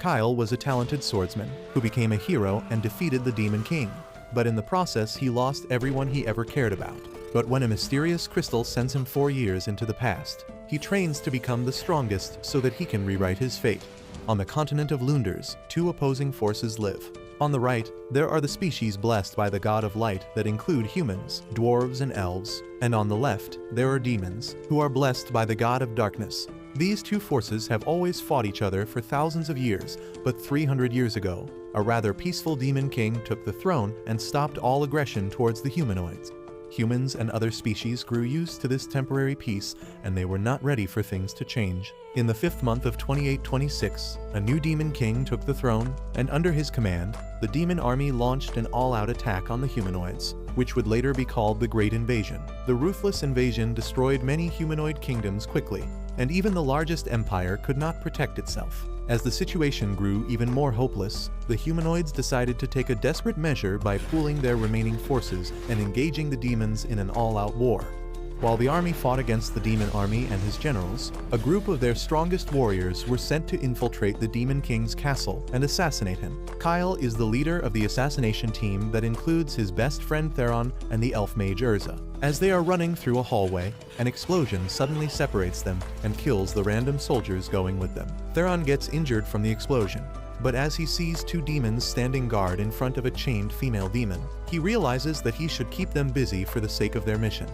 Kyle was a talented swordsman who became a hero and defeated the Demon King. But in the process, he lost everyone he ever cared about. But when a mysterious crystal sends him 4 years into the past, he trains to become the strongest so that he can rewrite his fate. On the continent of Lunders, 2 opposing forces live. On the right, there are the species blessed by the god of light that include humans, dwarves, and elves. And on the left, there are demons, who are blessed by the god of darkness. These 2 forces have always fought each other for thousands of years, but 300 years ago, a rather peaceful demon king took the throne and stopped all aggression towards the humanoids. Humans and other species grew used to this temporary peace, and they were not ready for things to change. In the 5th month of 2826, a new demon king took the throne, and under his command, the demon army launched an all-out attack on the humanoids, which would later be called the Great Invasion. The ruthless invasion destroyed many humanoid kingdoms quickly, and even the largest empire could not protect itself. As the situation grew even more hopeless, the humanoids decided to take a desperate measure by pooling their remaining forces and engaging the demons in an all-out war. While the army fought against the demon army and his generals, a group of their strongest warriors were sent to infiltrate the Demon King's castle and assassinate him. Kyle is the leader of the assassination team that includes his best friend Theron and the elf mage Urza. As they are running through a hallway, an explosion suddenly separates them and kills the random soldiers going with them. Theron gets injured from the explosion, but as he sees 2 demons standing guard in front of a chained female demon, he realizes that he should keep them busy for the sake of their mission.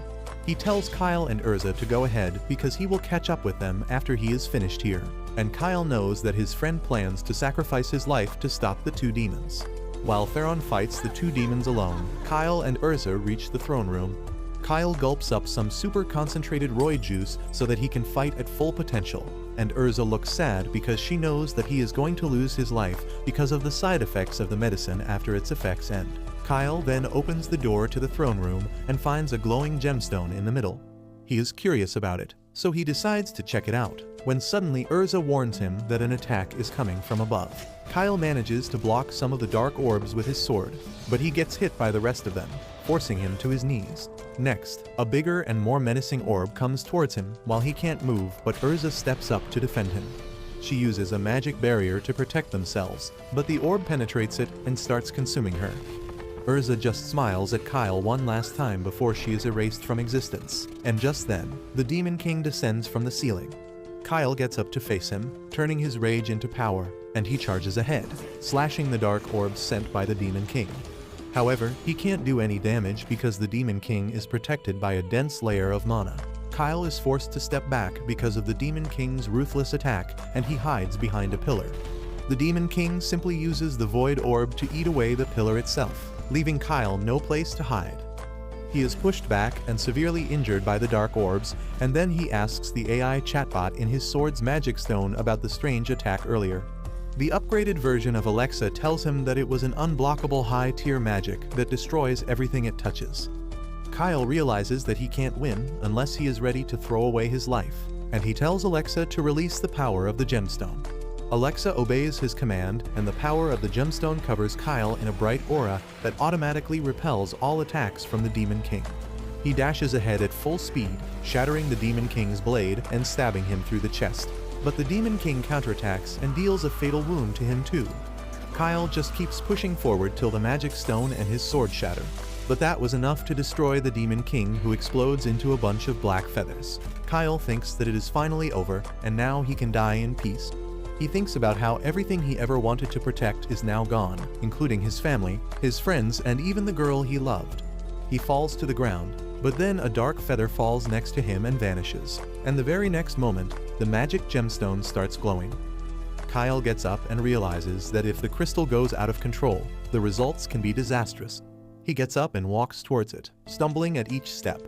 He tells Kyle and Urza to go ahead because he will catch up with them after he is finished here, and Kyle knows that his friend plans to sacrifice his life to stop the 2 demons. While Theron fights the 2 demons alone, Kyle and Urza reach the throne room. Kyle gulps up some super concentrated Roy juice so that he can fight at full potential, and Urza looks sad because she knows that he is going to lose his life because of the side effects of the medicine after its effects end. Kyle then opens the door to the throne room and finds a glowing gemstone in the middle. He is curious about it, so he decides to check it out, when suddenly Urza warns him that an attack is coming from above. Kyle manages to block some of the dark orbs with his sword, but he gets hit by the rest of them, forcing him to his knees. Next, a bigger and more menacing orb comes towards him while he can't move, but Urza steps up to defend him. She uses a magic barrier to protect themselves, but the orb penetrates it and starts consuming her. Urza just smiles at Kyle one last time before she is erased from existence, and just then, the Demon King descends from the ceiling. Kyle gets up to face him, turning his rage into power, and he charges ahead, slashing the dark orbs sent by the Demon King. However, he can't do any damage because the Demon King is protected by a dense layer of mana. Kyle is forced to step back because of the Demon King's ruthless attack, and he hides behind a pillar. The Demon King simply uses the Void Orb to eat away the pillar itself, leaving Kyle no place to hide. He is pushed back and severely injured by the dark orbs, and then he asks the AI chatbot in his sword's magic stone about the strange attack earlier. The upgraded version of Alexa tells him that it was an unblockable high-tier magic that destroys everything it touches. Kyle realizes that he can't win unless he is ready to throw away his life, and he tells Alexa to release the power of the gemstone. Alexa obeys his command, and the power of the gemstone covers Kyle in a bright aura that automatically repels all attacks from the Demon King. He dashes ahead at full speed, shattering the Demon King's blade and stabbing him through the chest. But the Demon King counterattacks and deals a fatal wound to him too. Kyle just keeps pushing forward till the magic stone and his sword shatter. But that was enough to destroy the Demon King, who explodes into a bunch of black feathers. Kyle thinks that it is finally over, and now he can die in peace. He thinks about how everything he ever wanted to protect is now gone, including his family, his friends, and even the girl he loved. He falls to the ground, but then a dark feather falls next to him and vanishes, and the very next moment, the magic gemstone starts glowing. Kyle gets up and realizes that if the crystal goes out of control, the results can be disastrous. He gets up and walks towards it, stumbling at each step.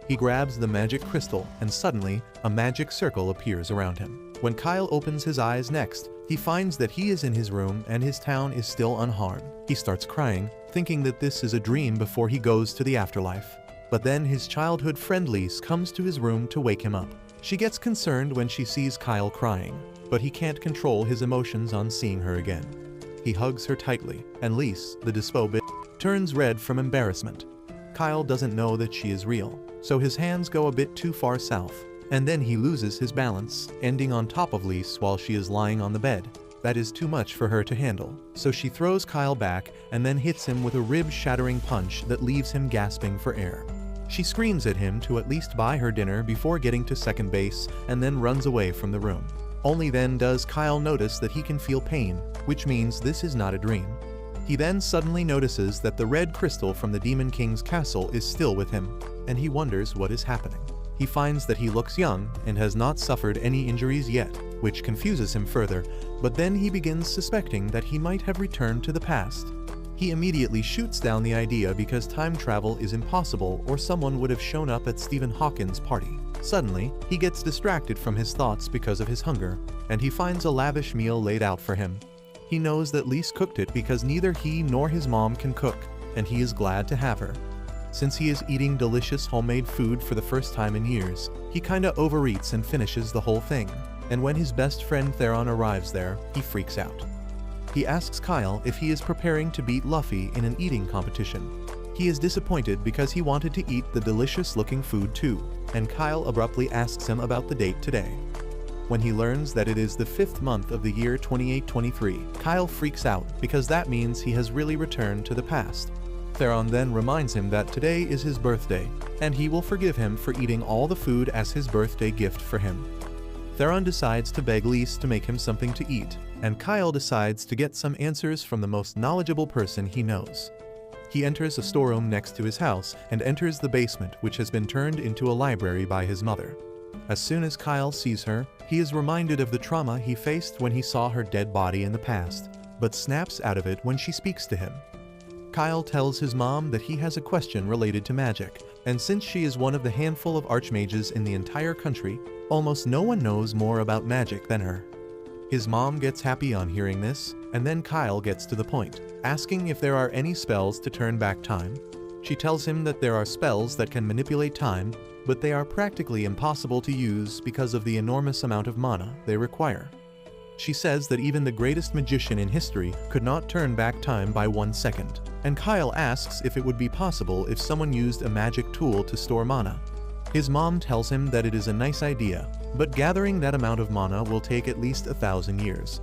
He grabs the magic crystal, and suddenly, a magic circle appears around him. When Kyle opens his eyes next, he finds that he is in his room and his town is still unharmed. He starts crying, thinking that this is a dream before he goes to the afterlife. But then his childhood friend Lise comes to his room to wake him up. She gets concerned when she sees Kyle crying, but he can't control his emotions on seeing her again. He hugs her tightly, and Lise, the dispo bitch, turns red from embarrassment. Kyle doesn't know that she is real, so his hands go a bit too far south, and then he loses his balance, ending on top of Lise while she is lying on the bed. That is too much for her to handle, so she throws Kyle back and then hits him with a rib-shattering punch that leaves him gasping for air. She screams at him to at least buy her dinner before getting to second base and then runs away from the room. Only then does Kyle notice that he can feel pain, which means this is not a dream. He then suddenly notices that the red crystal from the Demon King's castle is still with him, and he wonders what is happening. He finds that he looks young and has not suffered any injuries yet, which confuses him further, but then he begins suspecting that he might have returned to the past. He immediately shoots down the idea because time travel is impossible or someone would have shown up at Stephen Hawking's party. Suddenly, he gets distracted from his thoughts because of his hunger, and he finds a lavish meal laid out for him. He knows that Lise cooked it because neither he nor his mom can cook, and he is glad to have her. Since he is eating delicious homemade food for the first time in years, he kinda overeats and finishes the whole thing, and when his best friend Theron arrives there, he freaks out. He asks Kyle if he is preparing to beat Luffy in an eating competition. He is disappointed because he wanted to eat the delicious-looking food too, and Kyle abruptly asks him about the date today. When he learns that it is the 5th month of the year 2823, Kyle freaks out because that means he has really returned to the past. Theron then reminds him that today is his birthday, and he will forgive him for eating all the food as his birthday gift for him. Theron decides to beg Lise to make him something to eat, and Kyle decides to get some answers from the most knowledgeable person he knows. He enters a storeroom next to his house and enters the basement, which has been turned into a library by his mother. As soon as Kyle sees her, he is reminded of the trauma he faced when he saw her dead body in the past, but snaps out of it when she speaks to him. Kyle tells his mom that he has a question related to magic, and since she is one of the handful of archmages in the entire country, almost no one knows more about magic than her. His mom gets happy on hearing this, and then Kyle gets to the point, asking if there are any spells to turn back time. She tells him that there are spells that can manipulate time, but they are practically impossible to use because of the enormous amount of mana they require. She says that even the greatest magician in history could not turn back time by 1 second, and Kyle asks if it would be possible if someone used a magic tool to store mana. His mom tells him that it is a nice idea, but gathering that amount of mana will take at least 1,000 years.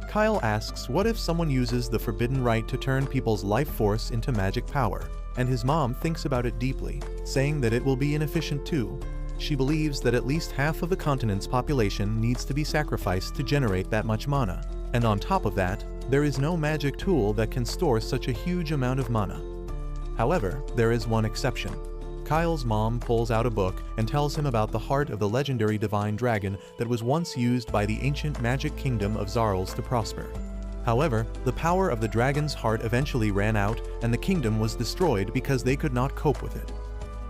Kyle asks what if someone uses the forbidden right to turn people's life force into magic power, and his mom thinks about it deeply, saying that it will be inefficient too. She believes that at least half of the continent's population needs to be sacrificed to generate that much mana, and on top of that, there is no magic tool that can store such a huge amount of mana. However, there is one exception. Kyle's mom pulls out a book and tells him about the heart of the legendary divine dragon that was once used by the ancient magic kingdom of Zarls to prosper. However, the power of the dragon's heart eventually ran out and the kingdom was destroyed because they could not cope with it.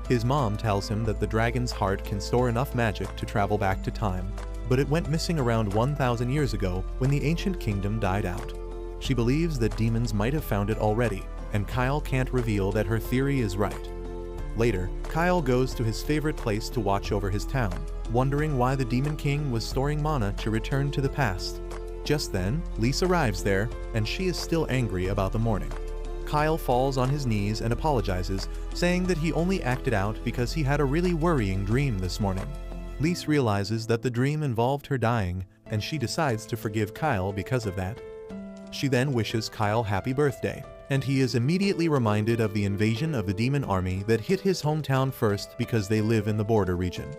His mom tells him that the dragon's heart can store enough magic to travel back to time, but it went missing around 1,000 years ago when the ancient kingdom died out. She believes that demons might have found it already, and Kyle can't reveal that her theory is right. Later, Kyle goes to his favorite place to watch over his town, wondering why the Demon King was storing mana to return to the past. Just then, Lise arrives there, and she is still angry about the morning. Kyle falls on his knees and apologizes, saying that he only acted out because he had a really worrying dream this morning. Lise realizes that the dream involved her dying, and she decides to forgive Kyle because of that. She then wishes Kyle happy birthday, and he is immediately reminded of the invasion of the demon army that hit his hometown first because they live in the border region.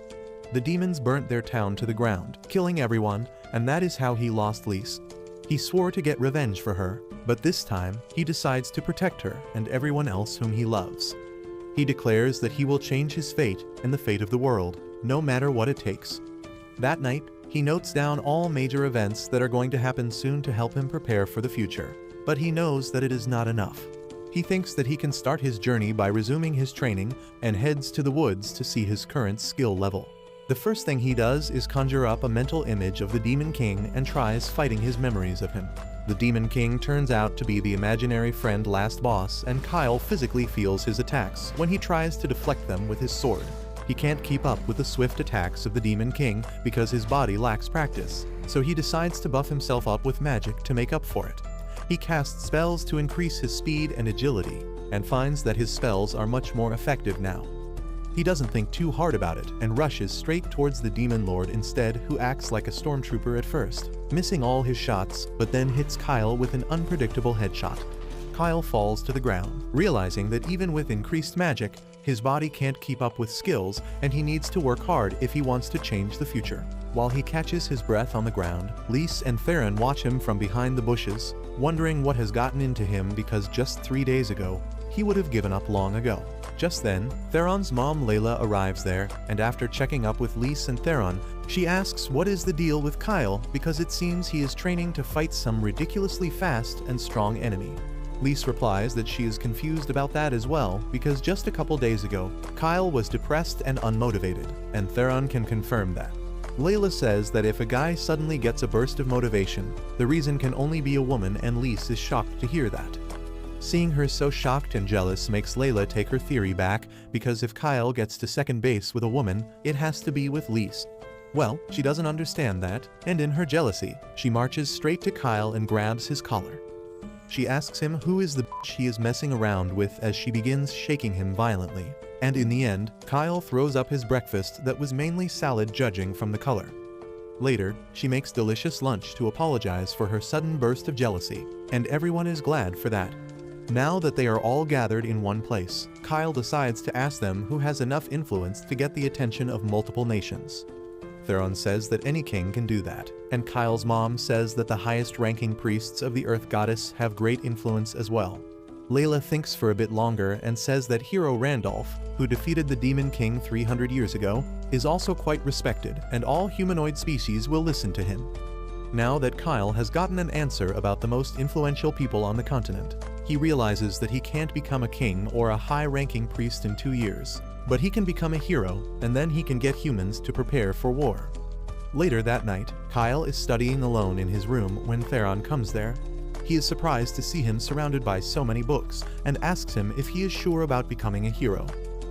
The demons burnt their town to the ground, killing everyone, and that is how he lost Lise. He swore to get revenge for her, but this time, he decides to protect her and everyone else whom he loves. He declares that he will change his fate and the fate of the world, no matter what it takes. That night, he notes down all major events that are going to happen soon to help him prepare for the future, but he knows that it is not enough. He thinks that he can start his journey by resuming his training and heads to the woods to see his current skill level. The first thing he does is conjure up a mental image of the Demon King and tries fighting his memories of him. The Demon King turns out to be the imaginary friend Last Boss, and Kyle physically feels his attacks when he tries to deflect them with his sword. He can't keep up with the swift attacks of the Demon King because his body lacks practice, so he decides to buff himself up with magic to make up for it. He casts spells to increase his speed and agility, and finds that his spells are much more effective now. He doesn't think too hard about it and rushes straight towards the Demon Lord instead, who acts like a stormtrooper at first, missing all his shots, but then hits Kyle with an unpredictable headshot. Kyle falls to the ground, realizing that even with increased magic, his body can't keep up with skills and he needs to work hard if he wants to change the future. While he catches his breath on the ground, Lys and Theron watch him from behind the bushes, wondering what has gotten into him because just 3 days ago, he would have given up long ago. Just then, Theron's mom Layla arrives there, and after checking up with Lys and Theron, she asks what is the deal with Kyle because it seems he is training to fight some ridiculously fast and strong enemy. Lys replies that she is confused about that as well because just a couple days ago, Kyle was depressed and unmotivated, and Theron can confirm that. Layla says that if a guy suddenly gets a burst of motivation, the reason can only be a woman, and Lys is shocked to hear that. Seeing her so shocked and jealous makes Layla take her theory back because if Kyle gets to second base with a woman, it has to be with Lys. Well, she doesn't understand that, and in her jealousy, she marches straight to Kyle and grabs his collar. She asks him who is the bitch he is messing around with as she begins shaking him violently. And in the end, Kyle throws up his breakfast that was mainly salad, judging from the color. Later, she makes delicious lunch to apologize for her sudden burst of jealousy, and everyone is glad for that. Now that they are all gathered in one place, Kyle decides to ask them who has enough influence to get the attention of multiple nations. Theron says that any king can do that, and Kyle's mom says that the highest-ranking priests of the Earth Goddess have great influence as well. Layla thinks for a bit longer and says that hero Randolph, who defeated the Demon King 300 years ago, is also quite respected, and all humanoid species will listen to him. Now that Kyle has gotten an answer about the most influential people on the continent, he realizes that he can't become a king or a high-ranking priest in 2 years, but he can become a hero, and then he can get humans to prepare for war. Later that night, Kyle is studying alone in his room when Theron comes there. He is surprised to see him surrounded by so many books, and asks him if he is sure about becoming a hero.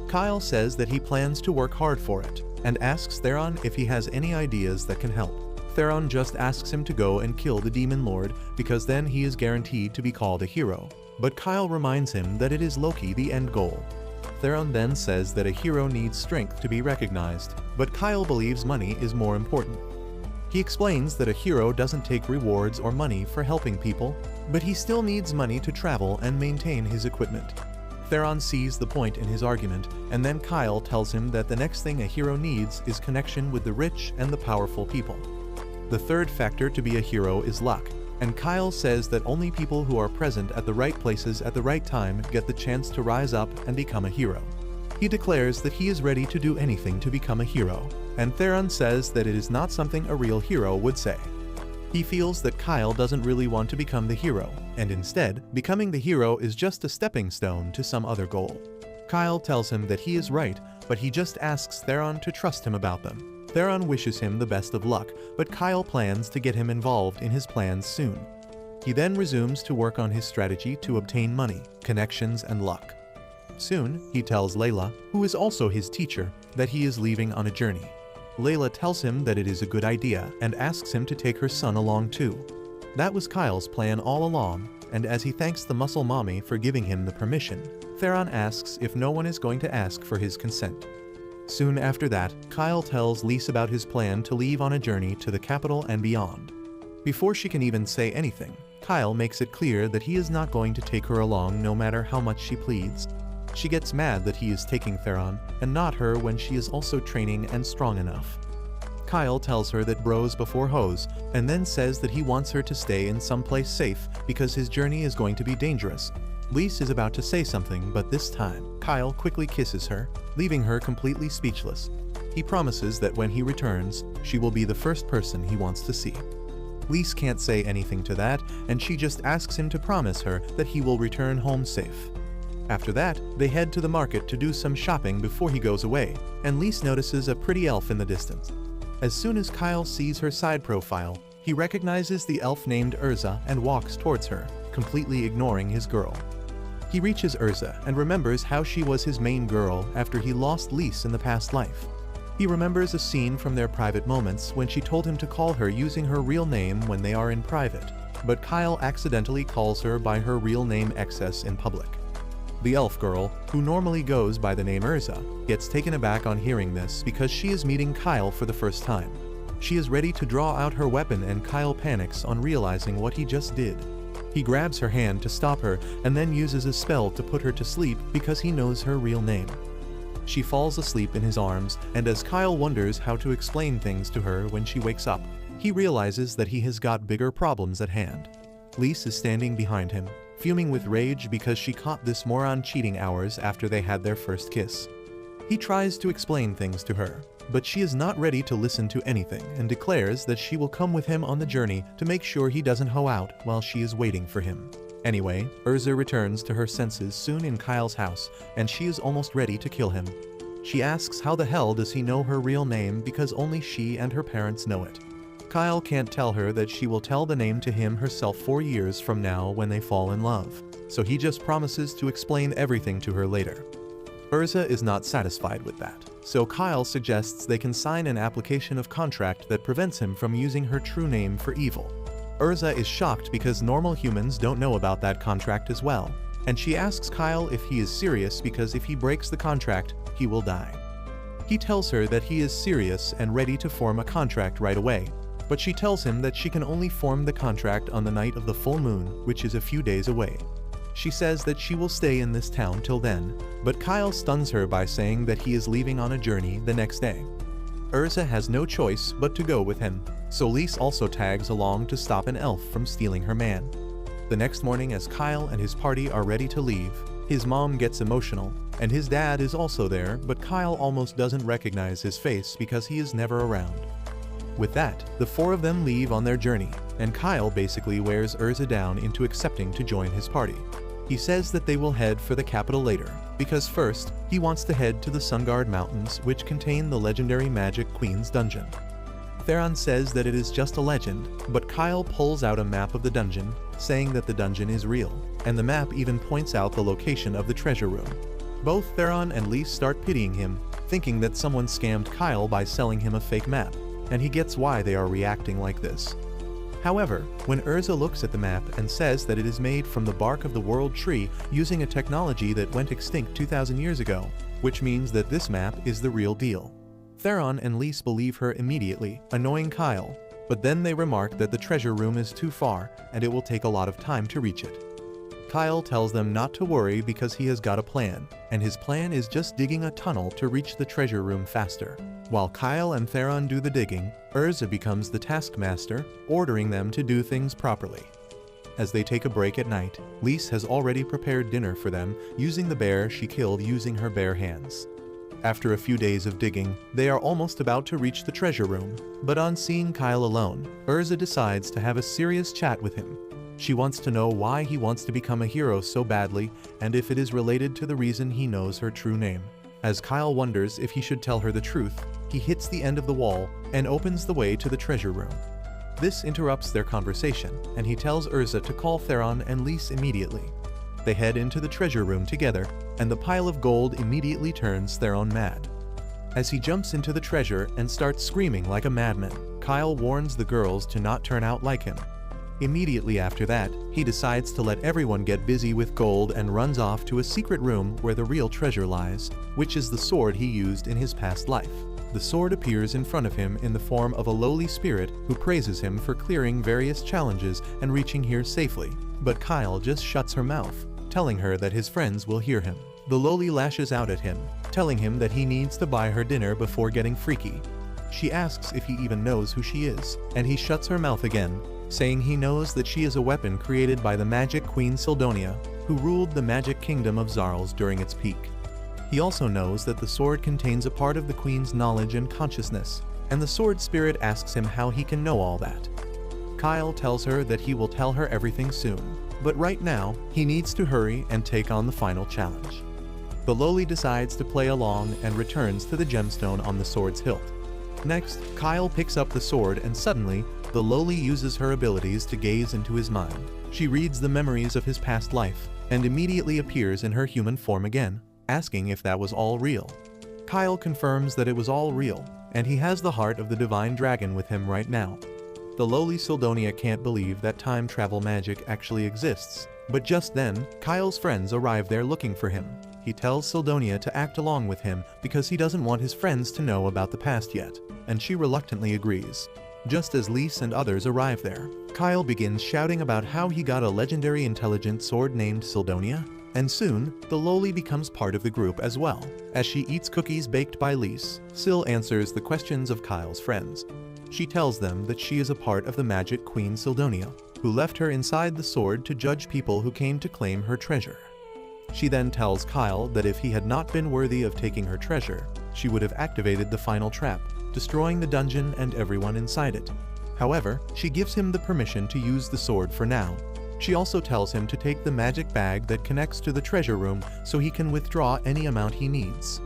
Kyle says that he plans to work hard for it, and asks Theron if he has any ideas that can help. Theron just asks him to go and kill the Demon Lord, because then he is guaranteed to be called a hero. But Kyle reminds him that it is Loki the end goal. Theron then says that a hero needs strength to be recognized, but Kyle believes money is more important. He explains that a hero doesn't take rewards or money for helping people, but he still needs money to travel and maintain his equipment. Theron sees the point in his argument, and then Kyle tells him that the next thing a hero needs is connection with the rich and the powerful people. The third factor to be a hero is luck, and Kyle says that only people who are present at the right places at the right time get the chance to rise up and become a hero. He declares that he is ready to do anything to become a hero, and Theron says that it is not something a real hero would say. He feels that Kyle doesn't really want to become the hero, and instead, becoming the hero is just a stepping stone to some other goal. Kyle tells him that he is right, but he just asks Theron to trust him about them. Theron wishes him the best of luck, but Kyle plans to get him involved in his plans soon. He then resumes to work on his strategy to obtain money, connections, and luck. Soon, he tells Layla, who is also his teacher, that he is leaving on a journey. Layla tells him that it is a good idea and asks him to take her son along too. That was Kyle's plan all along, and as he thanks the muscle mommy for giving him the permission, Theron asks if no one is going to ask for his consent. Soon after that, Kyle tells Lys about his plan to leave on a journey to the capital and beyond. Before she can even say anything, Kyle makes it clear that he is not going to take her along no matter how much she pleads. She gets mad that he is taking Theron, and not her when she is also training and strong enough. Kyle tells her that bros before hoes, and then says that he wants her to stay in someplace safe because his journey is going to be dangerous. Lys is about to say something, but this time, Kyle quickly kisses her, leaving her completely speechless. He promises that when he returns, she will be the first person he wants to see. Lys can't say anything to that, and she just asks him to promise her that he will return home safe. After that, they head to the market to do some shopping before he goes away, and Lys notices a pretty elf in the distance. As soon as Kyle sees her side profile, he recognizes the elf named Urza and walks towards her, completely ignoring his girl. He reaches Urza and remembers how she was his main girl after he lost Lys in the past life. He remembers a scene from their private moments when she told him to call her using her real name when they are in private, but Kyle accidentally calls her by her real name Excess in public. The elf girl, who normally goes by the name Urza, gets taken aback on hearing this because she is meeting Kyle for the first time. She is ready to draw out her weapon and Kyle panics on realizing what he just did. He grabs her hand to stop her and then uses a spell to put her to sleep because he knows her real name. She falls asleep in his arms, and as Kyle wonders how to explain things to her when she wakes up, he realizes that he has got bigger problems at hand. Lise is standing behind him, fuming with rage because she caught this moron cheating hours after they had their first kiss. He tries to explain things to her, but she is not ready to listen to anything and declares that she will come with him on the journey to make sure he doesn't hoe out while she is waiting for him. Anyway, Urza returns to her senses soon in Kyle's house, and she is almost ready to kill him. She asks how the hell does he know her real name because only she and her parents know it. Kyle can't tell her that she will tell the name to him herself 4 years from now when they fall in love, so he just promises to explain everything to her later. Urza is not satisfied with that, so Kyle suggests they can sign an application of contract that prevents him from using her true name for evil. Urza is shocked because normal humans don't know about that contract as well, and she asks Kyle if he is serious because if he breaks the contract, he will die. He tells her that he is serious and ready to form a contract right away, but she tells him that she can only form the contract on the night of the full moon, which is a few days away. She says that she will stay in this town till then, but Kyle stuns her by saying that he is leaving on a journey the next day. Urza has no choice but to go with him, so Lise also tags along to stop an elf from stealing her man. The next morning, as Kyle and his party are ready to leave, his mom gets emotional, and his dad is also there, but Kyle almost doesn't recognize his face because he is never around. With that, the four of them leave on their journey, and Kyle basically wears Urza down into accepting to join his party. He says that they will head for the capital later, because first, he wants to head to the Sungard Mountains, which contain the legendary Magic Queen's dungeon. Theron says that it is just a legend, but Kyle pulls out a map of the dungeon, saying that the dungeon is real, and the map even points out the location of the treasure room. Both Theron and Lise start pitying him, thinking that someone scammed Kyle by selling him a fake map, and he gets why they are reacting like this. However, when Urza looks at the map and says that it is made from the bark of the world tree using a technology that went extinct 2,000 years ago, which means that this map is the real deal. Theron and Lise believe her immediately, annoying Kyle, but then they remark that the treasure room is too far and it will take a lot of time to reach it. Kyle tells them not to worry because he has got a plan, and his plan is just digging a tunnel to reach the treasure room faster. While Kyle and Theron do the digging, Urza becomes the taskmaster, ordering them to do things properly. As they take a break at night, Lise has already prepared dinner for them using the bear she killed using her bare hands. After a few days of digging, they are almost about to reach the treasure room, but on seeing Kyle alone, Urza decides to have a serious chat with him. She wants to know why he wants to become a hero so badly and if it is related to the reason he knows her true name. As Kyle wonders if he should tell her the truth, he hits the end of the wall and opens the way to the treasure room. This interrupts their conversation, and he tells Urza to call Theron and Lise immediately. They head into the treasure room together, and the pile of gold immediately turns Theron mad. As he jumps into the treasure and starts screaming like a madman, Kyle warns the girls to not turn out like him. Immediately after that, he decides to let everyone get busy with gold and runs off to a secret room where the real treasure lies, which is the sword he used in his past life. The sword appears in front of him in the form of a lowly spirit who praises him for clearing various challenges and reaching here safely, but Kyle just shuts her mouth, telling her that his friends will hear him. The lowly lashes out at him, telling him that he needs to buy her dinner before getting freaky. She asks if he even knows who she is, and he shuts her mouth again, saying he knows that she is a weapon created by the Magic Queen Sildonia, who ruled the Magic Kingdom of Zarls during its peak. He also knows that the sword contains a part of the Queen's knowledge and consciousness, and the sword spirit asks him how he can know all that. Kyle tells her that he will tell her everything soon, but right now, he needs to hurry and take on the final challenge. The lowly decides to play along and returns to the gemstone on the sword's hilt. Next, Kyle picks up the sword and suddenly, the lowly uses her abilities to gaze into his mind. She reads the memories of his past life, and immediately appears in her human form again, asking if that was all real. Kyle confirms that it was all real, and he has the heart of the divine dragon with him right now. The lowly Sildonia can't believe that time travel magic actually exists, but just then, Kyle's friends arrive there looking for him. He tells Sildonia to act along with him because he doesn't want his friends to know about the past yet, and she reluctantly agrees. Just as Lise and others arrive there, Kyle begins shouting about how he got a legendary intelligent sword named Sildonia, and soon, the lowly becomes part of the group as well. As she eats cookies baked by Lise, Sil answers the questions of Kyle's friends. She tells them that she is a part of the magic queen Sildonia, who left her inside the sword to judge people who came to claim her treasure. She then tells Kyle that if he had not been worthy of taking her treasure, she would have activated the final trap, destroying the dungeon and everyone inside it. However, she gives him the permission to use the sword for now. She also tells him to take the magic bag that connects to the treasure room so he can withdraw any amount he needs.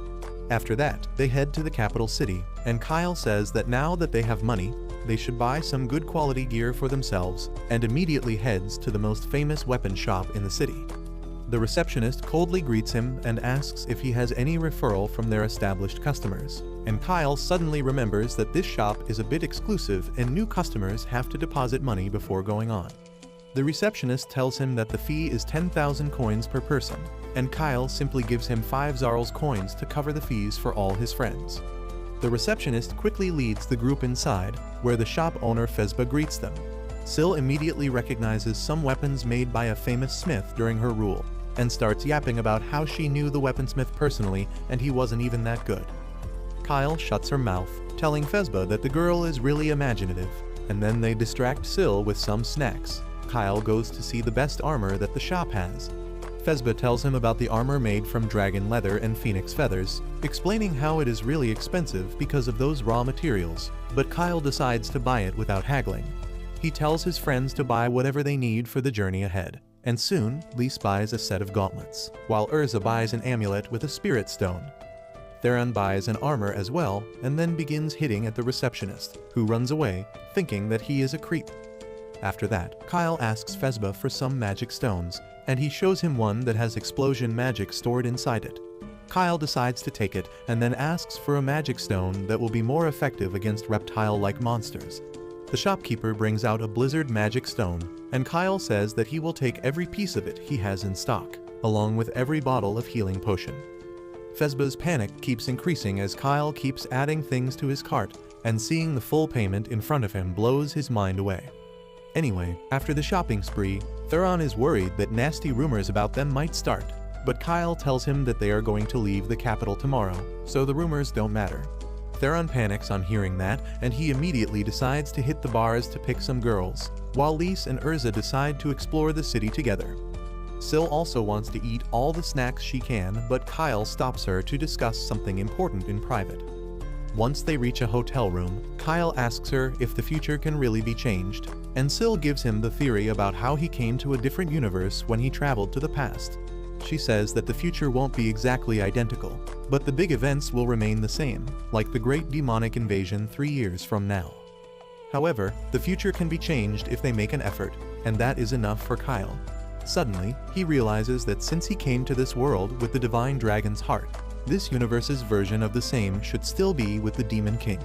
After that, they head to the capital city, and Kyle says that now that they have money, they should buy some good quality gear for themselves, and immediately heads to the most famous weapon shop in the city. The receptionist coldly greets him and asks if he has any referral from their established customers, and Kyle suddenly remembers that this shop is a bit exclusive and new customers have to deposit money before going on. The receptionist tells him that the fee is 10,000 coins per person, and Kyle simply gives him 5 Zarl's coins to cover the fees for all his friends. The receptionist quickly leads the group inside, where the shop owner Fezba greets them. Sil immediately recognizes some weapons made by a famous smith during her rule, and starts yapping about how she knew the weaponsmith personally and he wasn't even that good. Kyle shuts her mouth, telling Fezba that the girl is really imaginative, and then they distract Sil with some snacks. Kyle goes to see the best armor that the shop has. Fezba tells him about the armor made from dragon leather and phoenix feathers, explaining how it is really expensive because of those raw materials, but Kyle decides to buy it without haggling. He tells his friends to buy whatever they need for the journey ahead, and soon Lise buys a set of gauntlets, while Urza buys an amulet with a spirit stone. Theron buys an armor as well, and then begins hitting at the receptionist, who runs away, thinking that he is a creep. After that, Kyle asks Fezba for some magic stones, and he shows him one that has explosion magic stored inside it. Kyle decides to take it and then asks for a magic stone that will be more effective against reptile-like monsters. The shopkeeper brings out a blizzard magic stone, and Kyle says that he will take every piece of it he has in stock, along with every bottle of healing potion. Fezba's panic keeps increasing as Kyle keeps adding things to his cart, and seeing the full payment in front of him blows his mind away. Anyway, after the shopping spree, Theron is worried that nasty rumors about them might start, but Kyle tells him that they are going to leave the capital tomorrow, so the rumors don't matter. Theron panics on hearing that, and he immediately decides to hit the bars to pick some girls, while Lise and Urza decide to explore the city together. Sil also wants to eat all the snacks she can, but Kyle stops her to discuss something important in private. Once they reach a hotel room, Kyle asks her if the future can really be changed, and Sil gives him the theory about how he came to a different universe when he traveled to the past. She says that the future won't be exactly identical, but the big events will remain the same, like the Great Demonic Invasion 3 years from now. However, the future can be changed if they make an effort, and that is enough for Kyle. Suddenly, he realizes that since he came to this world with the Divine Dragon's heart, this universe's version of the same should still be with the Demon King.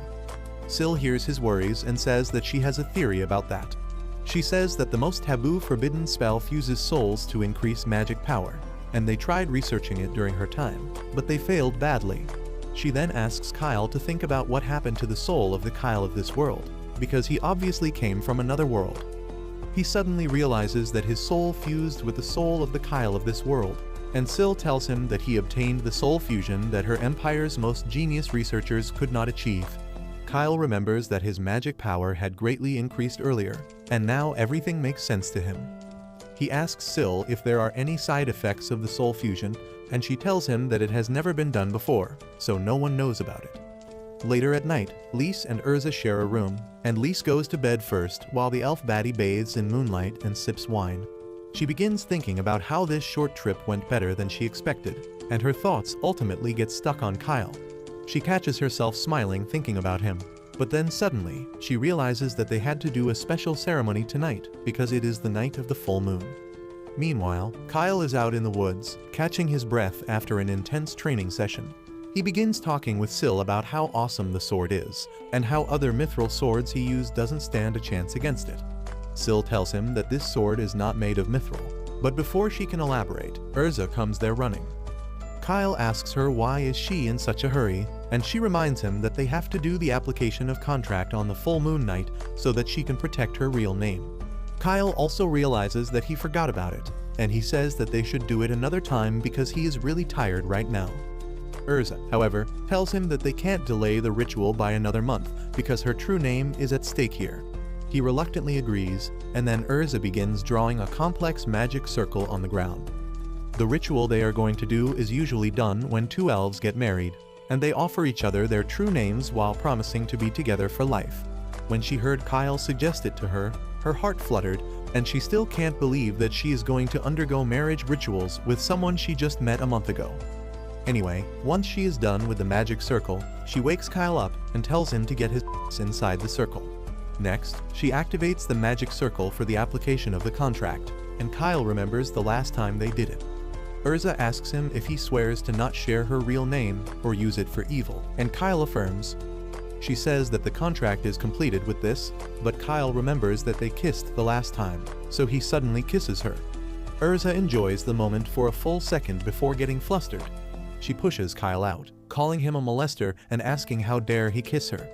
Sil hears his worries and says that she has a theory about that. She says that the most taboo forbidden spell fuses souls to increase magic power, and they tried researching it during her time, but they failed badly. She then asks Kyle to think about what happened to the soul of the Kyle of this world, because he obviously came from another world. He suddenly realizes that his soul fused with the soul of the Kyle of this world, and Sil tells him that he obtained the soul fusion that her empire's most genius researchers could not achieve. Kyle remembers that his magic power had greatly increased earlier, and now everything makes sense to him. He asks Sil if there are any side effects of the soul fusion, and she tells him that it has never been done before, so no one knows about it. Later at night, Lise and Urza share a room, and Lise goes to bed first while the elf baddie bathes in moonlight and sips wine. She begins thinking about how this short trip went better than she expected, and her thoughts ultimately get stuck on Kyle. She catches herself smiling thinking about him, but then suddenly, she realizes that they had to do a special ceremony tonight because it is the night of the full moon. Meanwhile, Kyle is out in the woods, catching his breath after an intense training session. He begins talking with Syl about how awesome the sword is, and how other mithril swords he used doesn't stand a chance against it. Syl tells him that this sword is not made of mithril, but before she can elaborate, Urza comes there running. Kyle asks her why is she in such a hurry, and she reminds him that they have to do the application of contract on the full moon night so that she can protect her real name. Kyle also realizes that he forgot about it, and he says that they should do it another time because he is really tired right now. Urza, however, tells him that they can't delay the ritual by another month because her true name is at stake here. He reluctantly agrees, and then Urza begins drawing a complex magic circle on the ground. The ritual they are going to do is usually done when two elves get married, and they offer each other their true names while promising to be together for life. When she heard Kyle suggest it to her, her heart fluttered, and she still can't believe that she is going to undergo marriage rituals with someone she just met a month ago. Anyway, once she is done with the magic circle, she wakes Kyle up and tells him to get his inside the circle. Next, she activates the magic circle for the application of the contract, and Kyle remembers the last time they did it. Urza asks him if he swears to not share her real name or use it for evil, and Kyle affirms. She says that the contract is completed with this, but Kyle remembers that they kissed the last time, so he suddenly kisses her. Urza enjoys the moment for a full second before getting flustered. She pushes Kyle out, calling him a molester and asking how dare he kiss her.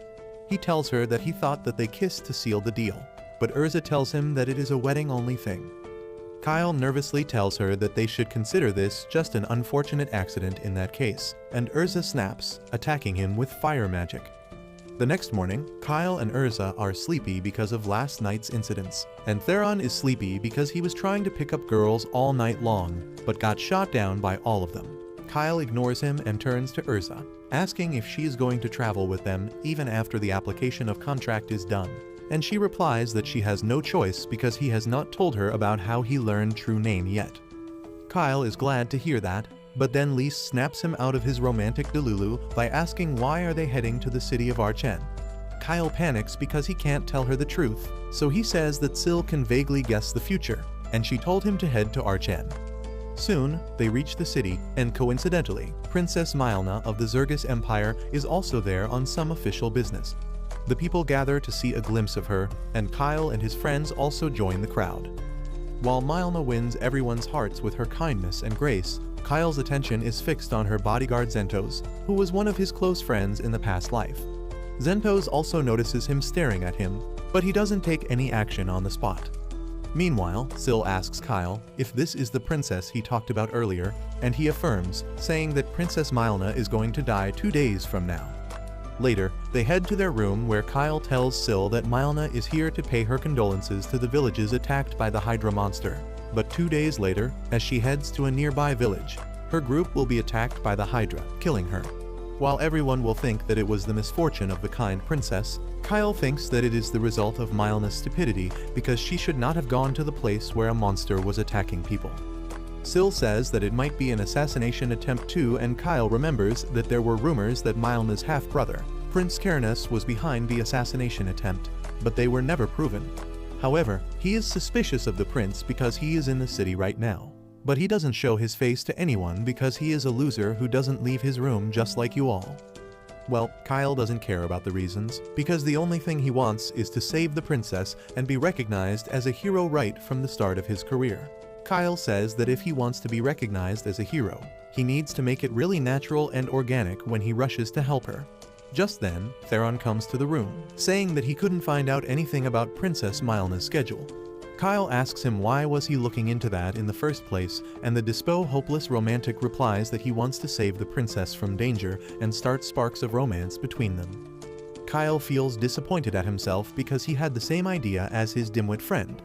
He tells her that he thought that they kissed to seal the deal, but Urza tells him that it is a wedding-only thing. Kyle nervously tells her that they should consider this just an unfortunate accident in that case, and Urza snaps, attacking him with fire magic. The next morning, Kyle and Urza are sleepy because of last night's incidents, and Theron is sleepy because he was trying to pick up girls all night long, but got shot down by all of them. Kyle ignores him and turns to Urza, asking if she is going to travel with them even after the application of contract is done, and she replies that she has no choice because he has not told her about how he learned true name yet. Kyle is glad to hear that, but then Lise snaps him out of his romantic delulu by asking why are they heading to the city of Archen. Kyle panics because he can't tell her the truth, so he says that Syl can vaguely guess the future, and she told him to head to Archen. Soon, they reach the city, and coincidentally, Princess Mylna of the Zergus Empire is also there on some official business. The people gather to see a glimpse of her, and Kyle and his friends also join the crowd. While Mylna wins everyone's hearts with her kindness and grace, Kyle's attention is fixed on her bodyguard Zentos, who was one of his close friends in the past life. Zentos also notices him staring at him, but he doesn't take any action on the spot. Meanwhile, Syl asks Kyle if this is the princess he talked about earlier, and he affirms, saying that Princess Mylna is going to die 2 days from now. Later, they head to their room where Kyle tells Syl that Mylna is here to pay her condolences to the villages attacked by the Hydra monster. But 2 days later, as she heads to a nearby village, her group will be attacked by the Hydra, killing her. While everyone will think that it was the misfortune of the kind princess, Kyle thinks that it is the result of Mylna's stupidity because she should not have gone to the place where a monster was attacking people. Syl says that it might be an assassination attempt too, and Kyle remembers that there were rumors that Mylna's half-brother, Prince Cairnus, was behind the assassination attempt, but they were never proven. However, he is suspicious of the prince because he is in the city right now. But he doesn't show his face to anyone because he is a loser who doesn't leave his room just like you all. Well, Kyle doesn't care about the reasons, because the only thing he wants is to save the princess and be recognized as a hero right from the start of his career. Kyle says that if he wants to be recognized as a hero, he needs to make it really natural and organic when he rushes to help her. Just then, Theron comes to the room, saying that he couldn't find out anything about Princess Mylna's schedule. Kyle asks him why was he looking into that in the first place, and the Dispo hopeless romantic replies that he wants to save the princess from danger and start sparks of romance between them. Kyle feels disappointed at himself because he had the same idea as his dimwit friend.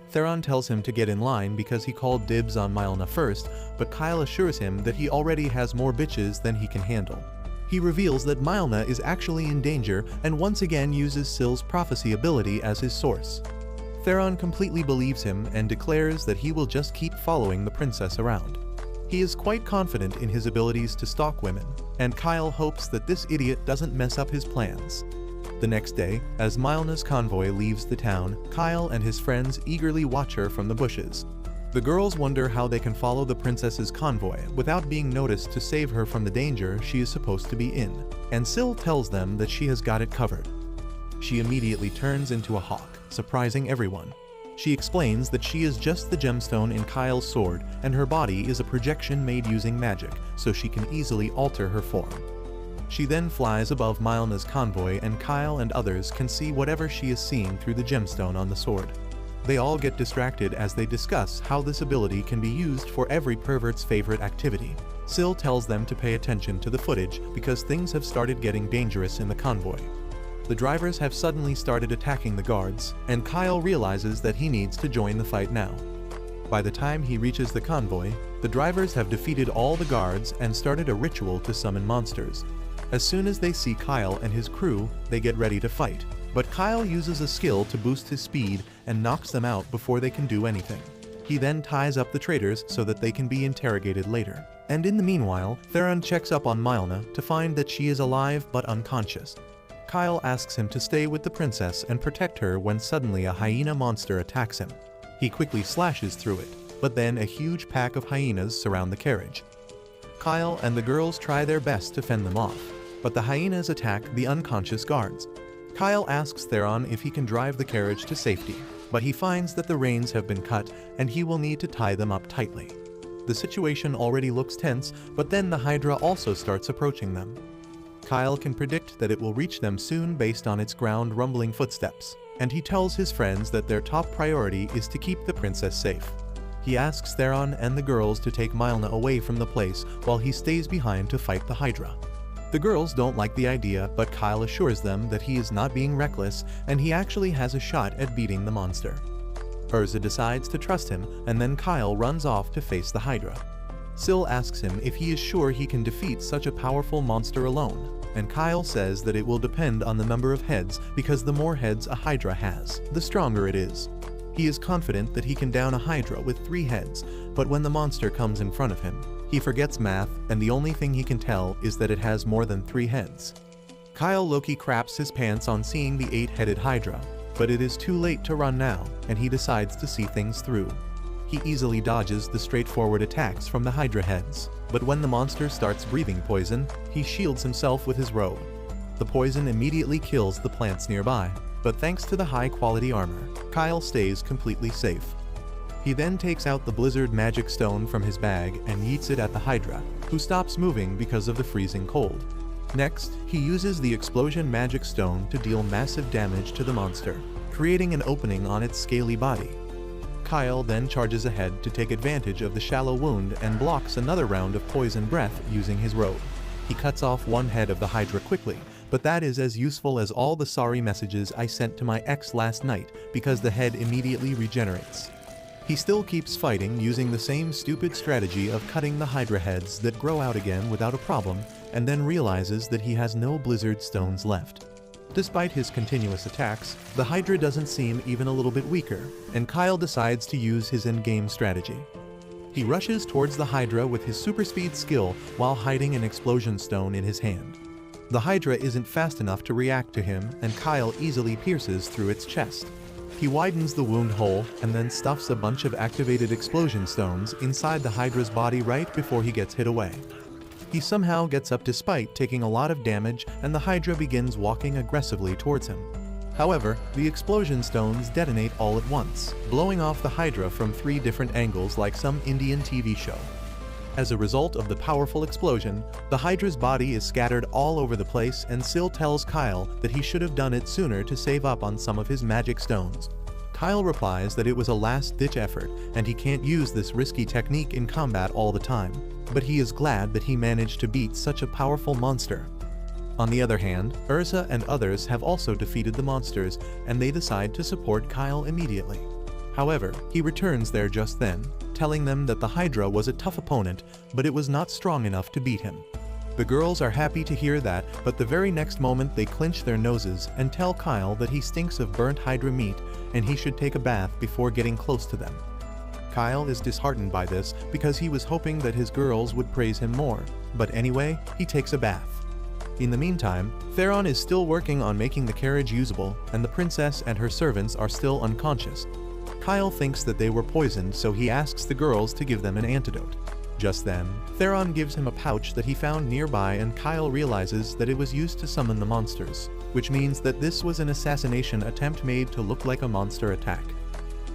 Theron tells him to get in line because he called dibs on Mylna first, but Kyle assures him that he already has more bitches than he can handle. He reveals that Mylna is actually in danger and once again uses Syl's prophecy ability as his source. Theron completely believes him and declares that he will just keep following the princess around. He is quite confident in his abilities to stalk women, and Kyle hopes that this idiot doesn't mess up his plans. The next day, as Mylna's convoy leaves the town, Kyle and his friends eagerly watch her from the bushes. The girls wonder how they can follow the princess's convoy without being noticed to save her from the danger she is supposed to be in, and Syl tells them that she has got it covered. She immediately turns into a hawk, surprising everyone. She explains that she is just the gemstone in Kyle's sword, and her body is a projection made using magic, so she can easily alter her form. She then flies above Mylna's convoy, and Kyle and others can see whatever she is seeing through the gemstone on the sword. They all get distracted as they discuss how this ability can be used for every pervert's favorite activity. Syl tells them to pay attention to the footage because things have started getting dangerous in the convoy. The drivers have suddenly started attacking the guards, and Kyle realizes that he needs to join the fight now. By the time he reaches the convoy, the drivers have defeated all the guards and started a ritual to summon monsters. As soon as they see Kyle and his crew, they get ready to fight. But Kyle uses a skill to boost his speed and knocks them out before they can do anything. He then ties up the traitors so that they can be interrogated later. And in the meanwhile, Theron checks up on Mylna to find that she is alive but unconscious. Kyle asks him to stay with the princess and protect her when suddenly a hyena monster attacks him. He quickly slashes through it, but then a huge pack of hyenas surround the carriage. Kyle and the girls try their best to fend them off, but the hyenas attack the unconscious guards. Kyle asks Theron if he can drive the carriage to safety, but he finds that the reins have been cut and he will need to tie them up tightly. The situation already looks tense, but then the Hydra also starts approaching them. Kyle can predict that it will reach them soon based on its ground rumbling footsteps, and he tells his friends that their top priority is to keep the princess safe. He asks Theron and the girls to take Mylna away from the place while he stays behind to fight the Hydra. The girls don't like the idea, but Kyle assures them that he is not being reckless and he actually has a shot at beating the monster. Urza decides to trust him, and then Kyle runs off to face the Hydra. Syl asks him if he is sure he can defeat such a powerful monster alone, and Kyle says that it will depend on the number of heads because the more heads a Hydra has, the stronger it is. He is confident that he can down a Hydra with 3 heads, but when the monster comes in front of him, he forgets math and the only thing he can tell is that it has more than 3 heads. Kyle Loki craps his pants on seeing the 8-headed Hydra, but it is too late to run now, and he decides to see things through. He easily dodges the straightforward attacks from the Hydra heads, but when the monster starts breathing poison, he shields himself with his robe. The poison immediately kills the plants nearby, but thanks to the high-quality armor, Kyle stays completely safe. He then takes out the Blizzard Magic Stone from his bag and yeets it at the Hydra, who stops moving because of the freezing cold. Next, he uses the Explosion Magic Stone to deal massive damage to the monster, creating an opening on its scaly body. Kyle then charges ahead to take advantage of the shallow wound and blocks another round of poison breath using his robe. He cuts off one head of the Hydra quickly, but that is as useful as all the sorry messages I sent to my ex last night because the head immediately regenerates. He still keeps fighting using the same stupid strategy of cutting the Hydra heads that grow out again without a problem, and then realizes that he has no Blizzard Stones left. Despite his continuous attacks, the Hydra doesn't seem even a little bit weaker, and Kyle decides to use his endgame strategy. He rushes towards the Hydra with his super speed skill while hiding an explosion stone in his hand. The Hydra isn't fast enough to react to him, and Kyle easily pierces through its chest. He widens the wound hole and then stuffs a bunch of activated explosion stones inside the Hydra's body right before he gets hit away. He somehow gets up despite taking a lot of damage, and the Hydra begins walking aggressively towards him. However, the explosion stones detonate all at once, blowing off the Hydra from 3 different angles like some Indian TV show. As a result of the powerful explosion, the Hydra's body is scattered all over the place, and Syl tells Kyle that he should have done it sooner to save up on some of his magic stones. Kyle replies that it was a last-ditch effort and he can't use this risky technique in combat all the time, but he is glad that he managed to beat such a powerful monster. On the other hand, Urza and others have also defeated the monsters, and they decide to support Kyle immediately. However, he returns there just then, telling them that the Hydra was a tough opponent, but it was not strong enough to beat him. The girls are happy to hear that, but the very next moment they clench their noses and tell Kyle that he stinks of burnt Hydra meat and he should take a bath before getting close to them. Kyle is disheartened by this because he was hoping that his girls would praise him more, but anyway, he takes a bath. In the meantime, Theron is still working on making the carriage usable, and the princess and her servants are still unconscious. Kyle thinks that they were poisoned, so he asks the girls to give them an antidote. Just then, Theron gives him a pouch that he found nearby, and Kyle realizes that it was used to summon the monsters, which means that this was an assassination attempt made to look like a monster attack.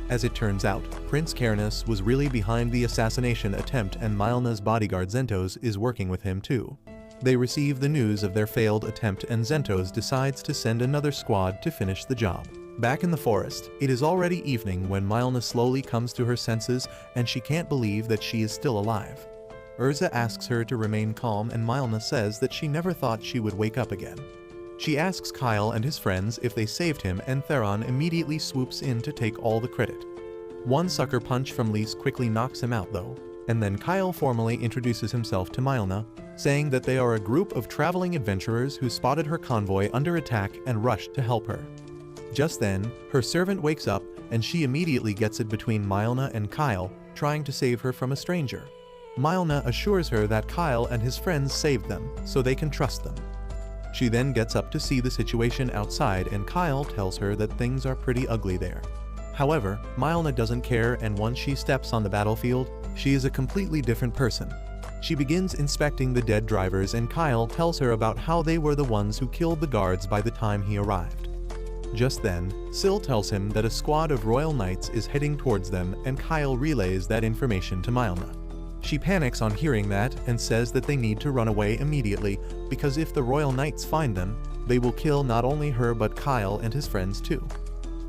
As it turns out, Prince Cairns was really behind the assassination attempt, and Mylna's bodyguard Zentos is working with him too. They receive the news of their failed attempt, and Zentos decides to send another squad to finish the job. Back in the forest, it is already evening when Mylna slowly comes to her senses, and she can't believe that she is still alive. Urza asks her to remain calm, and Mylna says that she never thought she would wake up again. She asks Kyle and his friends if they saved him, and Theron immediately swoops in to take all the credit. One sucker punch from Lys quickly knocks him out though, and then Kyle formally introduces himself to Mylna, saying that they are a group of traveling adventurers who spotted her convoy under attack and rushed to help her. Just then, her servant wakes up, and she immediately gets it between Mylna and Kyle, trying to save her from a stranger. Mylna assures her that Kyle and his friends saved them, so they can trust them. She then gets up to see the situation outside, and Kyle tells her that things are pretty ugly there. However, Mylna doesn't care, and once she steps on the battlefield, she is a completely different person. She begins inspecting the dead drivers, and Kyle tells her about how they were the ones who killed the guards by the time he arrived. Just then, Syl tells him that a squad of royal knights is heading towards them, and Kyle relays that information to Mylna. She panics on hearing that and says that they need to run away immediately, because if the royal knights find them, they will kill not only her but Kyle and his friends too.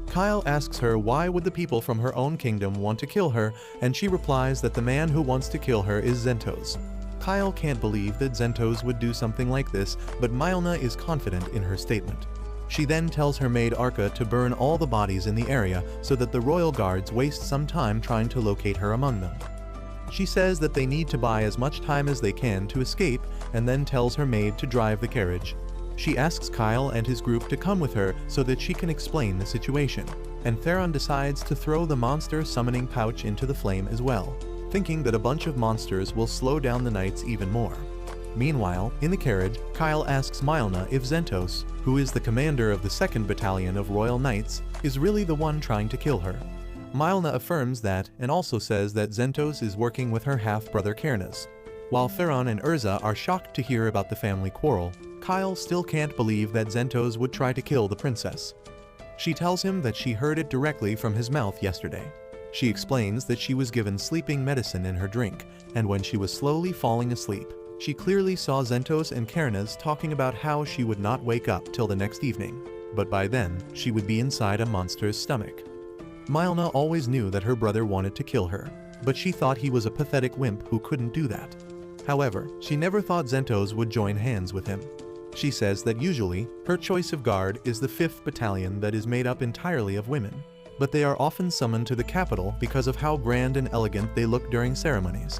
Kyle asks her why would the people from her own kingdom want to kill her, and she replies that the man who wants to kill her is Zentos. Kyle can't believe that Zentos would do something like this, but Mylna is confident in her statement. She then tells her maid Arca to burn all the bodies in the area so that the royal guards waste some time trying to locate her among them. She says that they need to buy as much time as they can to escape, and then tells her maid to drive the carriage. She asks Kyle and his group to come with her so that she can explain the situation, and Theron decides to throw the monster summoning pouch into the flame as well, thinking that a bunch of monsters will slow down the knights even more. Meanwhile, in the carriage, Kyle asks Mylna if Zentos, who is the commander of the 2nd Battalion of Royal Knights, is really the one trying to kill her. Mylna affirms that, and also says that Zentos is working with her half-brother Cairns. While Theron and Urza are shocked to hear about the family quarrel, Kyle still can't believe that Zentos would try to kill the princess. She tells him that she heard it directly from his mouth yesterday. She explains that she was given sleeping medicine in her drink, and when she was slowly falling asleep, she clearly saw Zentos and Cairns talking about how she would not wake up till the next evening, but by then, she would be inside a monster's stomach. Mylna always knew that her brother wanted to kill her, but she thought he was a pathetic wimp who couldn't do that. However, she never thought Zentos would join hands with him. She says that usually, her choice of guard is the 5th Battalion that is made up entirely of women, but they are often summoned to the capital because of how grand and elegant they look during ceremonies.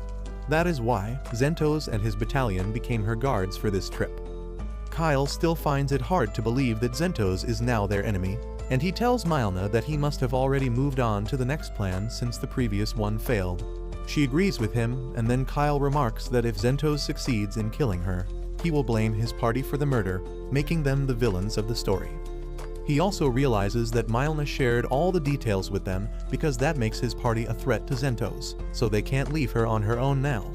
That is why Zentos and his battalion became her guards for this trip. Kyle still finds it hard to believe that Zentos is now their enemy, and he tells Mylna that he must have already moved on to the next plan since the previous one failed. She agrees with him, and then Kyle remarks that if Zentos succeeds in killing her, he will blame his party for the murder, making them the villains of the story. He also realizes that Mylna shared all the details with them because that makes his party a threat to Zentos, so they can't leave her on her own now.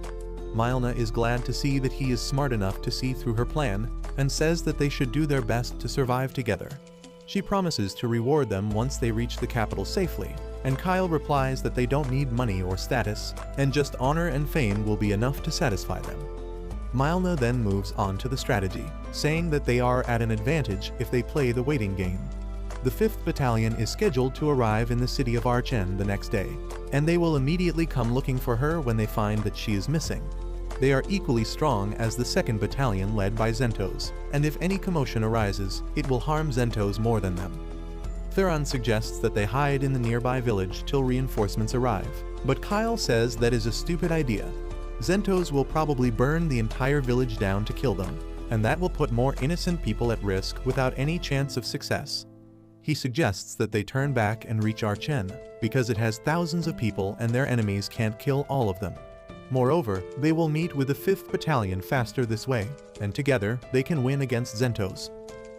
Mylna is glad to see that he is smart enough to see through her plan, and says that they should do their best to survive together. She promises to reward them once they reach the capital safely, and Kyle replies that they don't need money or status, and just honor and fame will be enough to satisfy them. Mylna then moves on to the strategy, saying that they are at an advantage if they play the waiting game. The 5th Battalion is scheduled to arrive in the city of Archen the next day, and they will immediately come looking for her when they find that she is missing. They are equally strong as the 2nd Battalion led by Zentos, and if any commotion arises, it will harm Zentos more than them. Theron suggests that they hide in the nearby village till reinforcements arrive, but Kyle says that is a stupid idea. Zentos will probably burn the entire village down to kill them, and that will put more innocent people at risk without any chance of success. He suggests that they turn back and reach Archen, because it has thousands of people and their enemies can't kill all of them. Moreover, they will meet with the 5th Battalion faster this way, and together they can win against Zentos.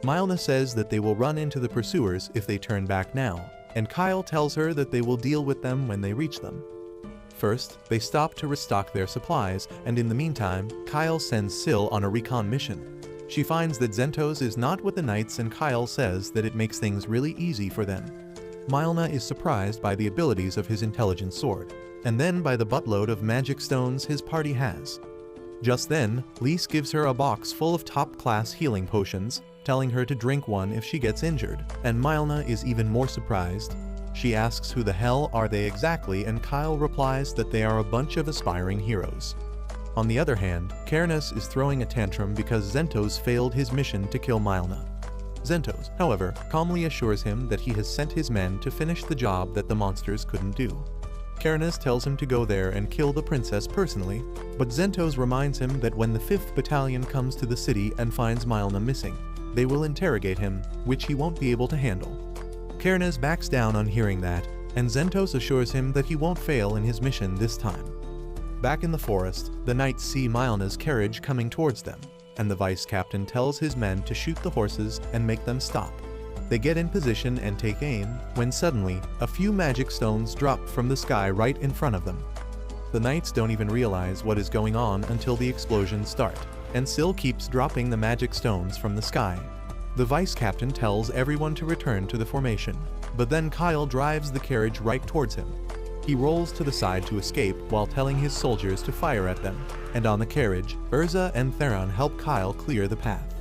Mylna says that they will run into the pursuers if they turn back now, and Kyle tells her that they will deal with them when they reach them. First, they stop to restock their supplies, and in the meantime, Kyle sends Syl on a recon mission. She finds that Zentos is not with the knights, and Kyle says that it makes things really easy for them. Mylna is surprised by the abilities of his intelligent sword, and then by the buttload of magic stones his party has. Just then, Lise gives her a box full of top-class healing potions, telling her to drink one if she gets injured, and Mylna is even more surprised. She asks who the hell are they exactly, and Kyle replies that they are a bunch of aspiring heroes. On the other hand, Cairnes is throwing a tantrum because Zentos failed his mission to kill Mylna. Zentos, however, calmly assures him that he has sent his men to finish the job that the monsters couldn't do. Cairnes tells him to go there and kill the princess personally, but Zentos reminds him that when the 5th Battalion comes to the city and finds Mylna missing, they will interrogate him, which he won't be able to handle. Cairnes backs down on hearing that, and Zentos assures him that he won't fail in his mission this time. Back in the forest, the knights see Mylna's carriage coming towards them, and the vice captain tells his men to shoot the horses and make them stop. They get in position and take aim, when suddenly, a few magic stones drop from the sky right in front of them. The knights don't even realize what is going on until the explosions start, and Syl keeps dropping the magic stones from the sky. The vice captain tells everyone to return to the formation, but then Kyle drives the carriage right towards him. He rolls to the side to escape while telling his soldiers to fire at them, and on the carriage, Urza and Theron help Kyle clear the path.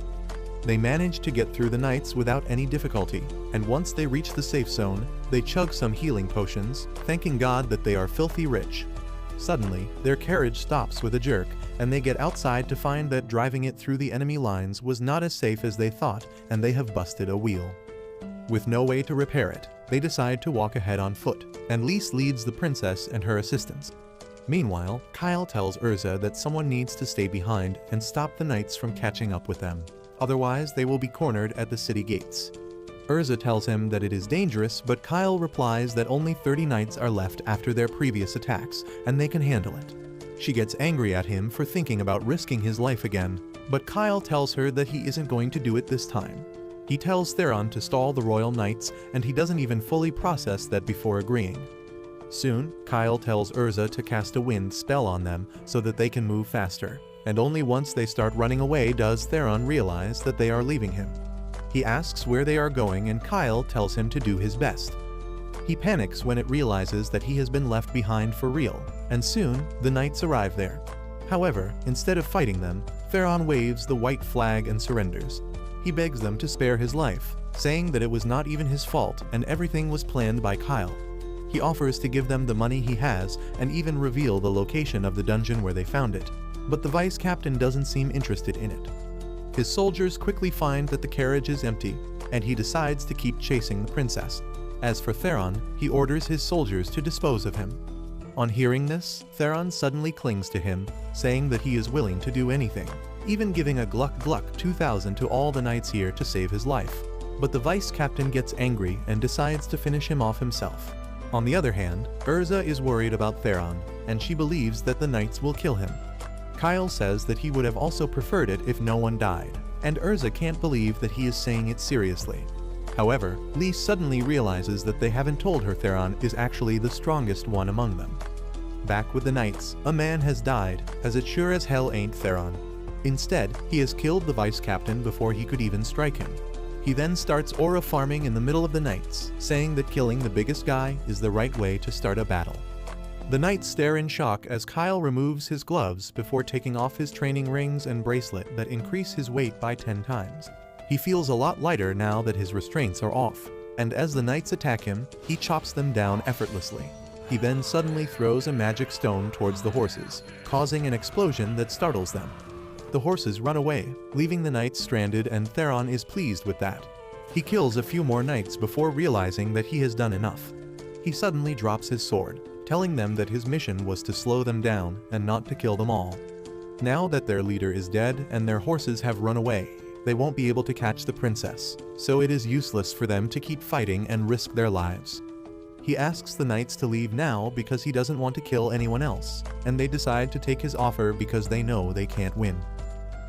They manage to get through the knights without any difficulty, and once they reach the safe zone, they chug some healing potions, thanking God that they are filthy rich. Suddenly, their carriage stops with a jerk, and they get outside to find that driving it through the enemy lines was not as safe as they thought, and they have busted a wheel. With no way to repair it, they decide to walk ahead on foot, and Lise leads the princess and her assistants. Meanwhile, Kyle tells Urza that someone needs to stay behind and stop the knights from catching up with them. Otherwise, they will be cornered at the city gates. Urza tells him that it is dangerous, but Kyle replies that only 30 knights are left after their previous attacks, and they can handle it. She gets angry at him for thinking about risking his life again, but Kyle tells her that he isn't going to do it this time. He tells Theron to stall the royal knights, and he doesn't even fully process that before agreeing. Soon, Kyle tells Urza to cast a wind spell on them so that they can move faster, and only once they start running away does Theron realize that they are leaving him. He asks where they are going, and Kyle tells him to do his best. He panics when it realizes that he has been left behind for real, and soon the knights arrive there. However, instead of fighting them, Theron waves the white flag and surrenders. He begs them to spare his life, saying that it was not even his fault and everything was planned by Kyle. He offers to give them the money he has and even reveal the location of the dungeon where they found it, but the vice captain doesn't seem interested in it. His soldiers quickly find that the carriage is empty, and he decides to keep chasing the princess. As for Theron, he orders his soldiers to dispose of him. On hearing this, Theron suddenly clings to him, saying that he is willing to do anything, even giving a Gluck Gluck 2000 to all the knights here to save his life. But the vice captain gets angry and decides to finish him off himself. On the other hand, Urza is worried about Theron, and she believes that the knights will kill him. Kyle says that he would have also preferred it if no one died, and Urza can't believe that he is saying it seriously. However, Lise suddenly realizes that they haven't told her Theron is actually the strongest one among them. Back with the knights, a man has died, as it sure as hell ain't Theron. Instead, he has killed the vice captain before he could even strike him. He then starts aura farming in the middle of the knights, saying that killing the biggest guy is the right way to start a battle. The knights stare in shock as Kyle removes his gloves before taking off his training rings and bracelet that increase his weight by 10 times. He feels a lot lighter now that his restraints are off, and as the knights attack him, he chops them down effortlessly. He then suddenly throws a magic stone towards the horses, causing an explosion that startles them. The horses run away, leaving the knights stranded, and Theron is pleased with that. He kills a few more knights before realizing that he has done enough. He suddenly drops his sword, telling them that his mission was to slow them down and not to kill them all. Now that their leader is dead and their horses have run away, they won't be able to catch the princess, so it is useless for them to keep fighting and risk their lives. He asks the knights to leave now because he doesn't want to kill anyone else, and they decide to take his offer because they know they can't win.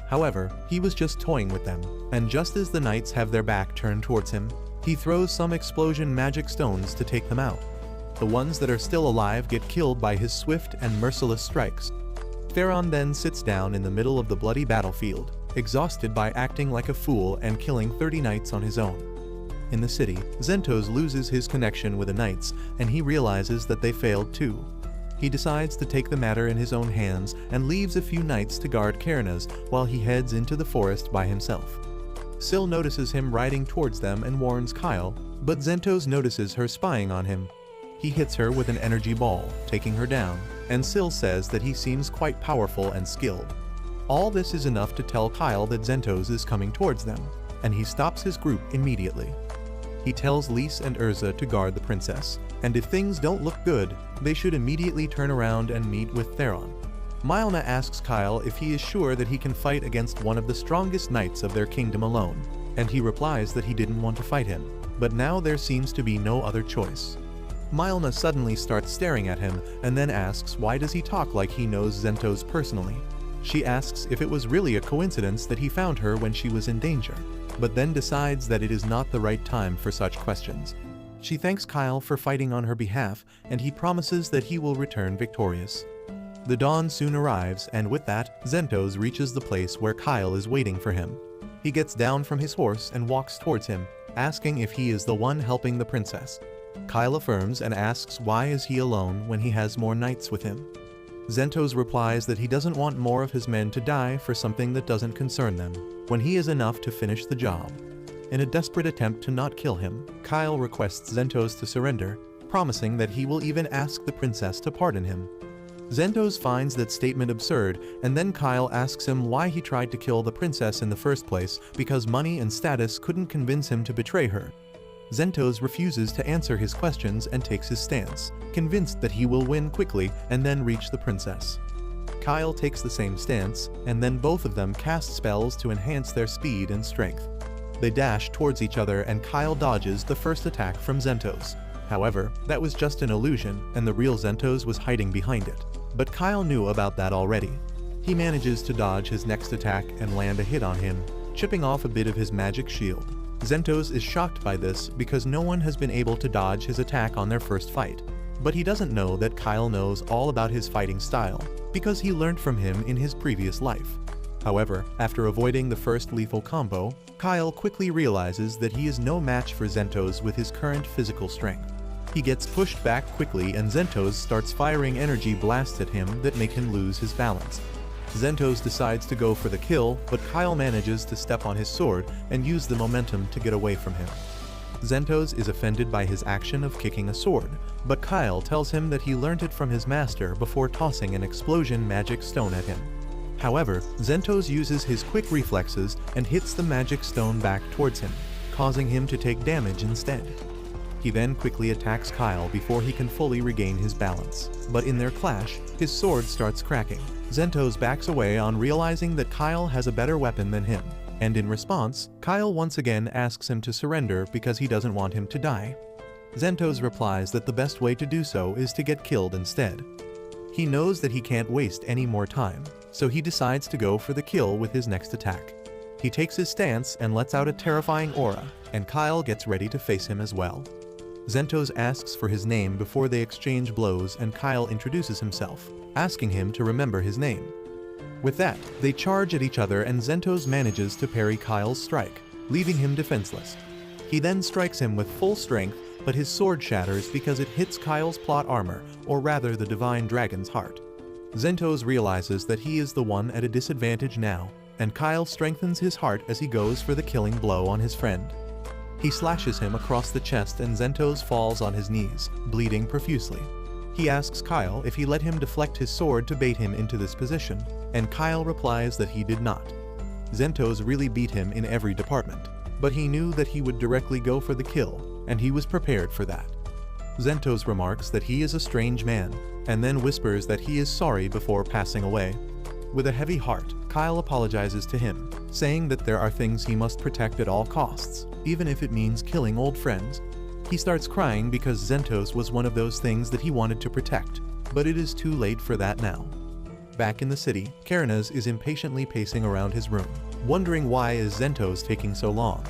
However, he was just toying with them, and just as the knights have their back turned towards him, He throws some explosion magic stones to take them out. The ones that are still alive get killed by his swift and merciless strikes. Theron then sits down in the middle of the bloody battlefield, exhausted by acting like a fool and killing 30 knights on his own. In the city, Zentos loses his connection with the knights, and he realizes that they failed too. He decides to take the matter in his own hands and leaves a few knights to guard Cairnes while he heads into the forest by himself. Syl notices him riding towards them and warns Kyle, but Zentos notices her spying on him. He hits her with an energy ball, taking her down, and Syl says that he seems quite powerful and skilled. All this is enough to tell Kyle that Zentos is coming towards them, and he stops his group immediately. He tells Lys and Urza to guard the princess, and if things don't look good, they should immediately turn around and meet with Theron. Mylna asks Kyle if he is sure that he can fight against one of the strongest knights of their kingdom alone, and he replies that he didn't want to fight him, but now there seems to be no other choice. Mylna suddenly starts staring at him and then asks why does he talk like he knows Zentos personally. She asks if it was really a coincidence that he found her when she was in danger, but then decides that it is not the right time for such questions. She thanks Kyle for fighting on her behalf, and he promises that he will return victorious. The dawn soon arrives, and with that, Zentos reaches the place where Kyle is waiting for him. He gets down from his horse and walks towards him, asking if he is the one helping the princess. Kyle affirms and asks why is he alone when he has more knights with him. Zentos replies that he doesn't want more of his men to die for something that doesn't concern them, when he is enough to finish the job. In a desperate attempt to not kill him, Kyle requests Zentos to surrender, promising that he will even ask the princess to pardon him. Zentos finds that statement absurd, and then Kyle asks him why he tried to kill the princess in the first place because money and status couldn't convince him to betray her. Zentos refuses to answer his questions and takes his stance, convinced that he will win quickly and then reach the princess. Kyle takes the same stance, and then both of them cast spells to enhance their speed and strength. They dash towards each other and Kyle dodges the first attack from Zentos. However, that was just an illusion, and the real Zentos was hiding behind it. But Kyle knew about that already. He manages to dodge his next attack and land a hit on him, chipping off a bit of his magic shield. Zentos is shocked by this because no one has been able to dodge his attack on their first fight. But he doesn't know that Kyle knows all about his fighting style, because he learned from him in his previous life. However, after avoiding the first lethal combo, Kyle quickly realizes that he is no match for Zentos with his current physical strength. He gets pushed back quickly and Zentos starts firing energy blasts at him that make him lose his balance. Zentos decides to go for the kill, but Kyle manages to step on his sword and use the momentum to get away from him. Zentos is offended by his action of kicking a sword, but Kyle tells him that he learned it from his master before tossing an explosion magic stone at him. However, Zentos uses his quick reflexes and hits the magic stone back towards him, causing him to take damage instead. He then quickly attacks Kyle before he can fully regain his balance, but in their clash, his sword starts cracking. Zentos backs away on realizing that Kyle has a better weapon than him, and in response, Kyle once again asks him to surrender because he doesn't want him to die. Zentos replies that the best way to do so is to get killed instead. He knows that he can't waste any more time, so he decides to go for the kill with his next attack. He takes his stance and lets out a terrifying aura, and Kyle gets ready to face him as well. Zentos asks for his name before they exchange blows, and Kyle introduces himself, asking him to remember his name. With that, they charge at each other and Zentos manages to parry Kyle's strike, leaving him defenseless. He then strikes him with full strength, but his sword shatters because it hits Kyle's plot armor, or rather the Divine Dragon's heart. Zentos realizes that he is the one at a disadvantage now, and Kyle strengthens his heart as he goes for the killing blow on his friend. He slashes him across the chest and Zentos falls on his knees, bleeding profusely. He asks Kyle if he let him deflect his sword to bait him into this position, and Kyle replies that he did not. Zentos really beat him in every department, but he knew that he would directly go for the kill, and he was prepared for that. Zentos remarks that he is a strange man, and then whispers that he is sorry before passing away. With a heavy heart, Kyle apologizes to him, saying that there are things he must protect at all costs, even if it means killing old friends. He starts crying because Zentos was one of those things that he wanted to protect, but it is too late for that now. Back in the city, Cairnes is impatiently pacing around his room, wondering why is Zentos taking so long.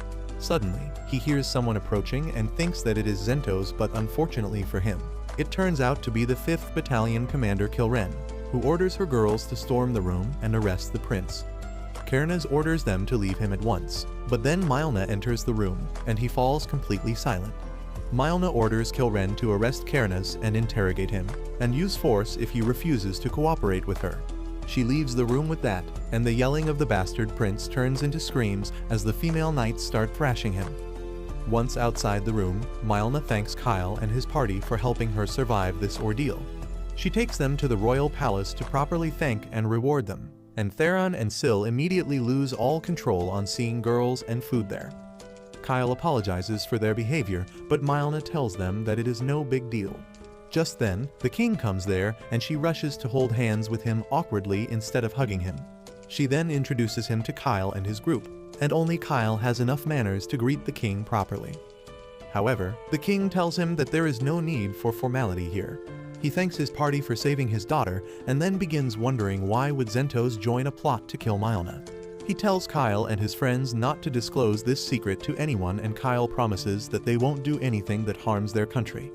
Suddenly, he hears someone approaching and thinks that it is Zentos, but unfortunately for him, it turns out to be the 5th Battalion Commander Kilren, who orders her girls to storm the room and arrest the prince. Cairnes orders them to leave him at once, but then Mylna enters the room, and he falls completely silent. Mylna orders Kilren to arrest Cairnes and interrogate him, and use force if he refuses to cooperate with her. She leaves the room with that, and the yelling of the bastard prince turns into screams as the female knights start thrashing him. Once outside the room, Mylna thanks Kyle and his party for helping her survive this ordeal. She takes them to the royal palace to properly thank and reward them, and Theron and Syl immediately lose all control on seeing girls and food there. Kyle apologizes for their behavior, but Mylna tells them that it is no big deal. Just then, the king comes there and she rushes to hold hands with him awkwardly instead of hugging him. She then introduces him to Kyle and his group, and only Kyle has enough manners to greet the king properly. However, the king tells him that there is no need for formality here. He thanks his party for saving his daughter and then begins wondering why would Zentos join a plot to kill Mylna. He tells Kyle and his friends not to disclose this secret to anyone, and Kyle promises that they won't do anything that harms their country.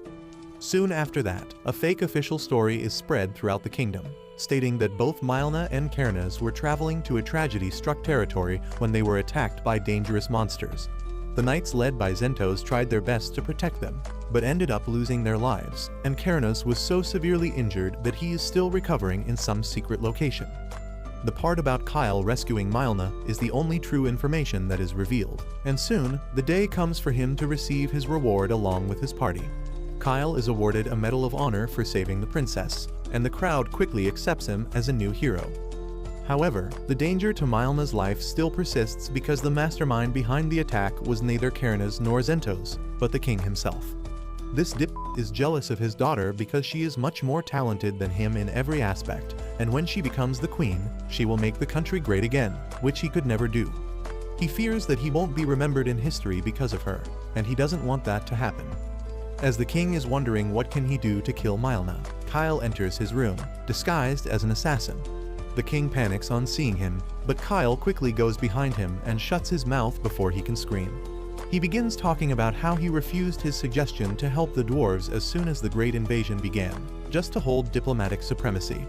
Soon after that, a fake official story is spread throughout the kingdom, stating that both Mylna and Cairnes were traveling to a tragedy-struck territory when they were attacked by dangerous monsters. The knights led by Zentos tried their best to protect them, but ended up losing their lives, and Cairnes was so severely injured that he is still recovering in some secret location. The part about Kyle rescuing Mylna is the only true information that is revealed, and soon, the day comes for him to receive his reward along with his party. Kyle is awarded a Medal of Honor for saving the princess, and the crowd quickly accepts him as a new hero. However, the danger to Mylna's life still persists because the mastermind behind the attack was neither Cairnes nor Zentos, but the king himself. This dip is jealous of his daughter because she is much more talented than him in every aspect, and when she becomes the queen, she will make the country great again, which he could never do. He fears that he won't be remembered in history because of her, and he doesn't want that to happen. As the king is wondering what can he do to kill Mylna, Kyle enters his room, disguised as an assassin. The king panics on seeing him, but Kyle quickly goes behind him and shuts his mouth before he can scream. He begins talking about how he refused his suggestion to help the dwarves as soon as the Great Invasion began, just to hold diplomatic supremacy.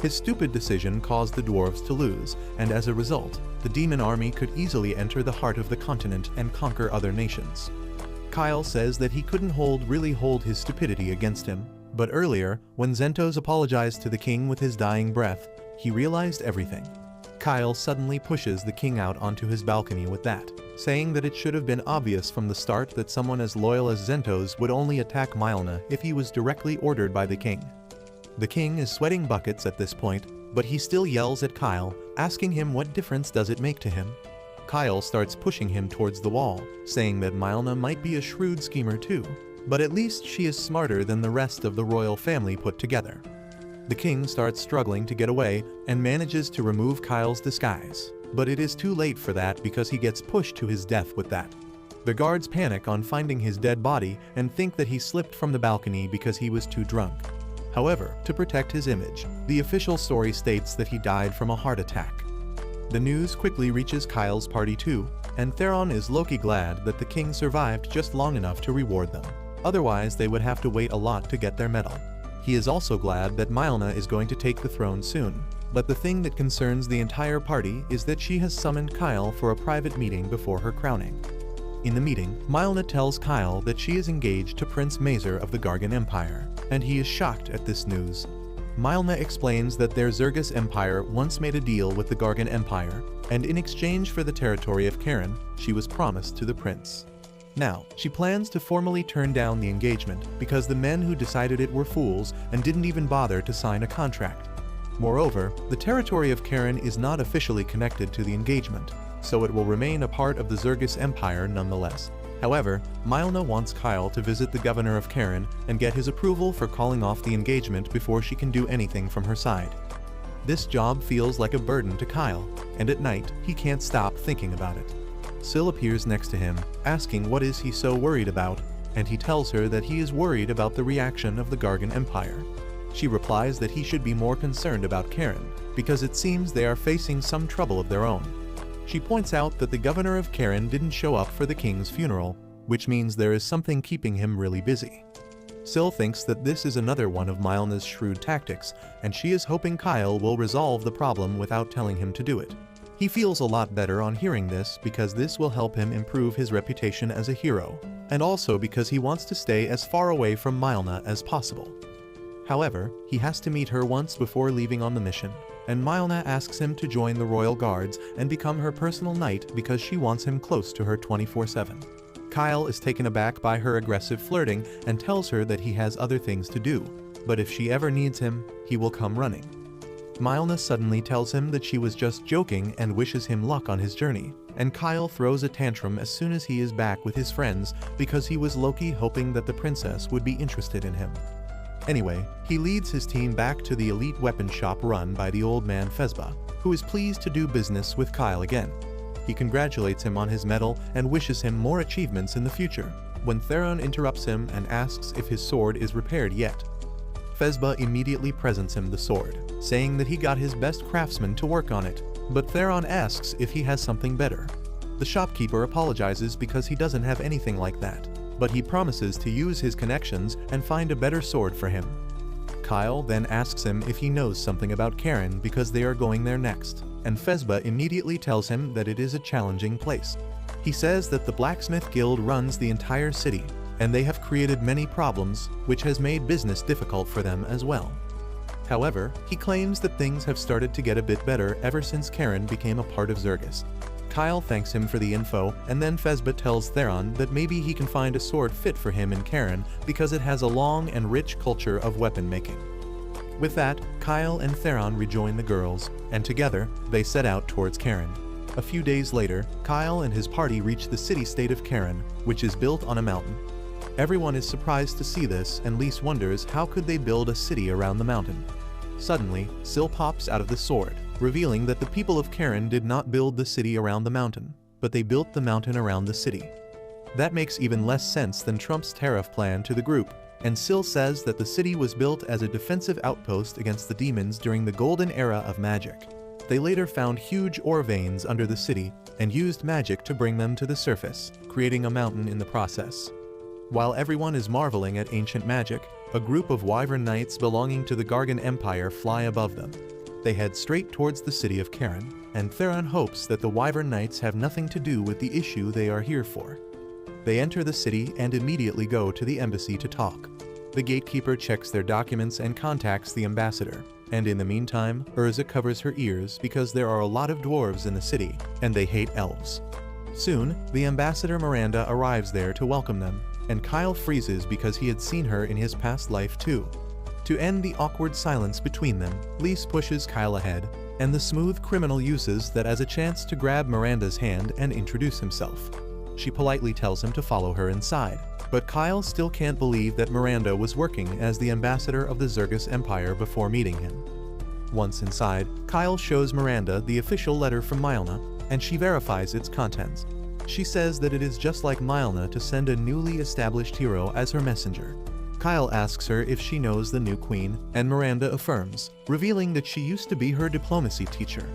His stupid decision caused the dwarves to lose, and as a result, the demon army could easily enter the heart of the continent and conquer other nations. Kyle says that he couldn't really hold his stupidity against him, but earlier, when Zentos apologized to the king with his dying breath, he realized everything. Kyle suddenly pushes the king out onto his balcony with that, saying that it should have been obvious from the start that someone as loyal as Zentos would only attack Mylna if he was directly ordered by the king. The king is sweating buckets at this point, but he still yells at Kyle, asking him what difference does it make to him. Kyle starts pushing him towards the wall, saying that Mylna might be a shrewd schemer too, but at least she is smarter than the rest of the royal family put together. The king starts struggling to get away and manages to remove Kyle's disguise, but it is too late for that because he gets pushed to his death with that. The guards panic on finding his dead body and think that he slipped from the balcony because he was too drunk. However, to protect his image, the official story states that he died from a heart attack. The news quickly reaches Kyle's party too, and Theron is low-key glad that the king survived just long enough to reward them. Otherwise, they would have to wait a lot to get their medal. He is also glad that Mylna is going to take the throne soon, but the thing that concerns the entire party is that she has summoned Kyle for a private meeting before her crowning. In the meeting, Mylna tells Kyle that she is engaged to Prince Mazer of the Gargan Empire, and he is shocked at this news. Mylna explains that their Zergus Empire once made a deal with the Gargan Empire, and in exchange for the territory of Karen, she was promised to the prince. Now, she plans to formally turn down the engagement because the men who decided it were fools and didn't even bother to sign a contract. Moreover, the territory of Karen is not officially connected to the engagement, so it will remain a part of the Zergus Empire nonetheless. However, Mylna wants Kyle to visit the governor of Karen and get his approval for calling off the engagement before she can do anything from her side. This job feels like a burden to Kyle, and at night, he can't stop thinking about it. Syl appears next to him, asking what is he so worried about, and he tells her that he is worried about the reaction of the Gargan Empire. She replies that he should be more concerned about Karen, because it seems they are facing some trouble of their own. She points out that the governor of Karen didn't show up for the king's funeral, which means there is something keeping him really busy. Sil thinks that this is another one of Mylna's shrewd tactics, and she is hoping Kyle will resolve the problem without telling him to do it. He feels a lot better on hearing this because this will help him improve his reputation as a hero, and also because he wants to stay as far away from Mylna as possible. However, he has to meet her once before leaving on the mission, and Mylna asks him to join the Royal Guards and become her personal knight because she wants him close to her 24/7. Kyle is taken aback by her aggressive flirting and tells her that he has other things to do, but if she ever needs him, he will come running. Mylna suddenly tells him that she was just joking and wishes him luck on his journey, and Kyle throws a tantrum as soon as he is back with his friends because he was low-key hoping that the princess would be interested in him. Anyway, he leads his team back to the elite weapon shop run by the old man Fezba, who is pleased to do business with Kyle again. He congratulates him on his medal and wishes him more achievements in the future, when Theron interrupts him and asks if his sword is repaired yet. Fezba immediately presents him the sword, saying that he got his best craftsman to work on it, but Theron asks if he has something better. The shopkeeper apologizes because he doesn't have anything like that, but he promises to use his connections and find a better sword for him. Kyle then asks him if he knows something about Karen because they are going there next, and Fezba immediately tells him that it is a challenging place. He says that the Blacksmith Guild runs the entire city, and they have created many problems, which has made business difficult for them as well. However, he claims that things have started to get a bit better ever since Karen became a part of Zergus. Kyle thanks him for the info, and then Fezba tells Theron that maybe he can find a sword fit for him in Karen because it has a long and rich culture of weapon making. With that, Kyle and Theron rejoin the girls, and together, they set out towards Karen. A few days later, Kyle and his party reach the city-state of Karen, which is built on a mountain. Everyone is surprised to see this, and Lys wonders how could they build a city around the mountain. Suddenly, Sil pops out of the sword, revealing that the people of Karen did not build the city around the mountain, but they built the mountain around the city. That makes even less sense than Trump's tariff plan to the group, and Sil says that the city was built as a defensive outpost against the demons during the golden era of magic. They later found huge ore veins under the city and used magic to bring them to the surface, creating a mountain in the process. While everyone is marveling at ancient magic, a group of Wyvern Knights belonging to the Gargan Empire fly above them. They head straight towards the city of Karen, and Theron hopes that the Wyvern Knights have nothing to do with the issue they are here for. They enter the city and immediately go to the embassy to talk. The gatekeeper checks their documents and contacts the ambassador, and in the meantime, Urza covers her ears because there are a lot of dwarves in the city, and they hate elves. Soon, the ambassador Miranda arrives there to welcome them, and Kyle freezes because he had seen her in his past life too. To end the awkward silence between them, Lys pushes Kyle ahead, and the smooth criminal uses that as a chance to grab Miranda's hand and introduce himself. She politely tells him to follow her inside, but Kyle still can't believe that Miranda was working as the ambassador of the Zergus Empire before meeting him. Once inside, Kyle shows Miranda the official letter from Mylna, and she verifies its contents. She says that it is just like Mylna to send a newly established hero as her messenger. Kyle asks her if she knows the new queen, and Miranda affirms, revealing that she used to be her diplomacy teacher.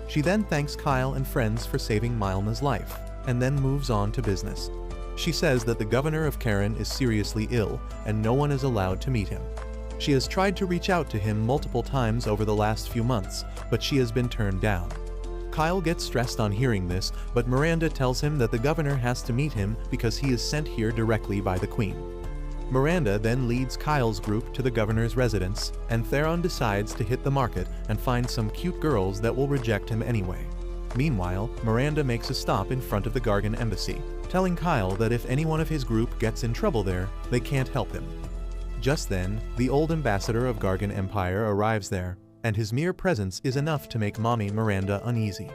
She then thanks Kyle and friends for saving Mylna's life, and then moves on to business. She says that the governor of Karen is seriously ill, and no one is allowed to meet him. She has tried to reach out to him multiple times over the last few months, but she has been turned down. Kyle gets stressed on hearing this, but Miranda tells him that the governor has to meet him because he is sent here directly by the queen. Miranda then leads Kyle's group to the governor's residence, and Theron decides to hit the market and find some cute girls that will reject him anyway. Meanwhile, Miranda makes a stop in front of the Gargan embassy, telling Kyle that if anyone of his group gets in trouble there, they can't help him. Just then, the old ambassador of Gargan Empire arrives there, and his mere presence is enough to make Mommy Miranda uneasy.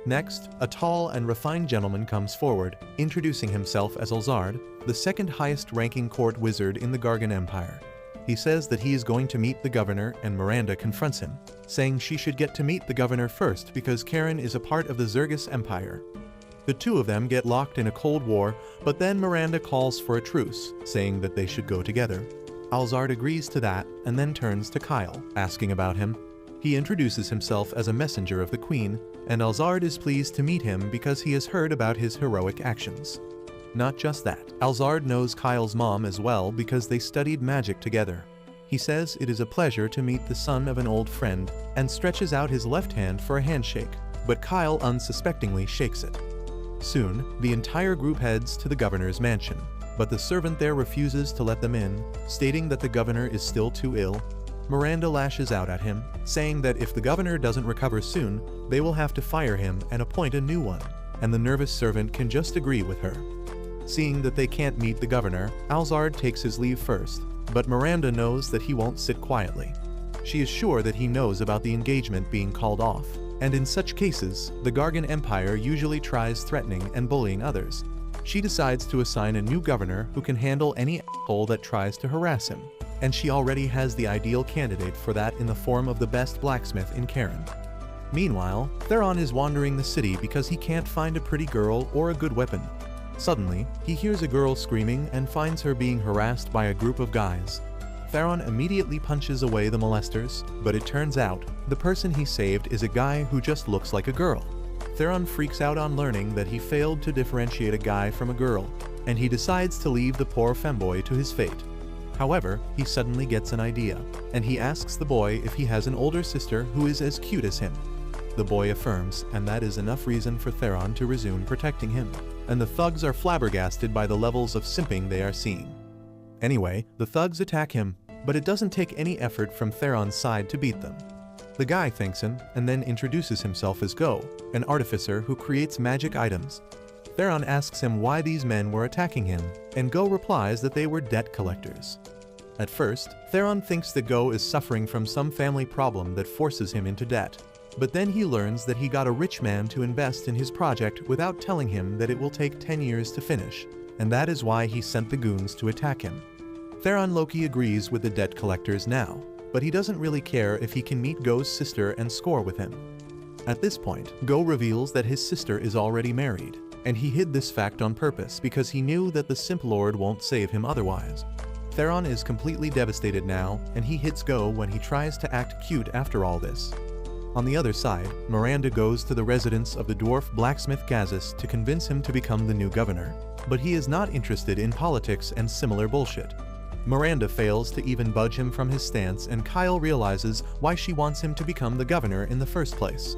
Next, a tall and refined gentleman comes forward, introducing himself as Alzard, the second highest ranking court wizard in the Gargan Empire. He says that he is going to meet the governor, and Miranda confronts him, saying she should get to meet the governor first because Karen is a part of the Zergus Empire. The two of them get locked in a cold war, but then Miranda calls for a truce, saying that they should go together. Alzard agrees to that and then turns to Kyle, asking about him. He introduces himself as a messenger of the queen, and Alzard is pleased to meet him because he has heard about his heroic actions. Not just that, Alzard knows Kyle's mom as well because they studied magic together. He says it is a pleasure to meet the son of an old friend and stretches out his left hand for a handshake, but Kyle unsuspectingly shakes it. Soon, the entire group heads to the governor's mansion, but the servant there refuses to let them in, stating that the governor is still too ill. Miranda lashes out at him, saying that if the governor doesn't recover soon, they will have to fire him and appoint a new one, and the nervous servant can just agree with her. Seeing that they can't meet the governor, Alzard takes his leave first, but Miranda knows that he won't sit quietly. She is sure that he knows about the engagement being called off, and in such cases, the Gargan Empire usually tries threatening and bullying others. She decides to assign a new governor who can handle any asshole that tries to harass him, and she already has the ideal candidate for that in the form of the best blacksmith in Karen. Meanwhile, Theron is wandering the city because he can't find a pretty girl or a good weapon. Suddenly, he hears a girl screaming and finds her being harassed by a group of guys. Theron immediately punches away the molesters, but it turns out the person he saved is a guy who just looks like a girl. Theron freaks out on learning that he failed to differentiate a guy from a girl, and he decides to leave the poor femboy to his fate. However, he suddenly gets an idea, and he asks the boy if he has an older sister who is as cute as him. The boy affirms, and that is enough reason for Theron to resume protecting him, and the thugs are flabbergasted by the levels of simping they are seeing. Anyway, the thugs attack him, but it doesn't take any effort from Theron's side to beat them. The guy thanks him and then introduces himself as Go, an artificer who creates magic items. Theron asks him why these men were attacking him, and Go replies that they were debt collectors. At first, Theron thinks that Go is suffering from some family problem that forces him into debt, but then he learns that he got a rich man to invest in his project without telling him that it will take 10 years to finish, and that is why he sent the goons to attack him. Theron Loki agrees with the debt collectors now, but he doesn't really care if he can meet Go's sister and score with him. At this point, Go reveals that his sister is already married, and he hid this fact on purpose because he knew that the Simp Lord won't save him otherwise. Theron is completely devastated now, and he hits Go when he tries to act cute after all this. On the other side, Miranda goes to the residence of the dwarf blacksmith Gazis to convince him to become the new governor, but he is not interested in politics and similar bullshit. Miranda fails to even budge him from his stance, and Kyle realizes why she wants him to become the governor in the first place.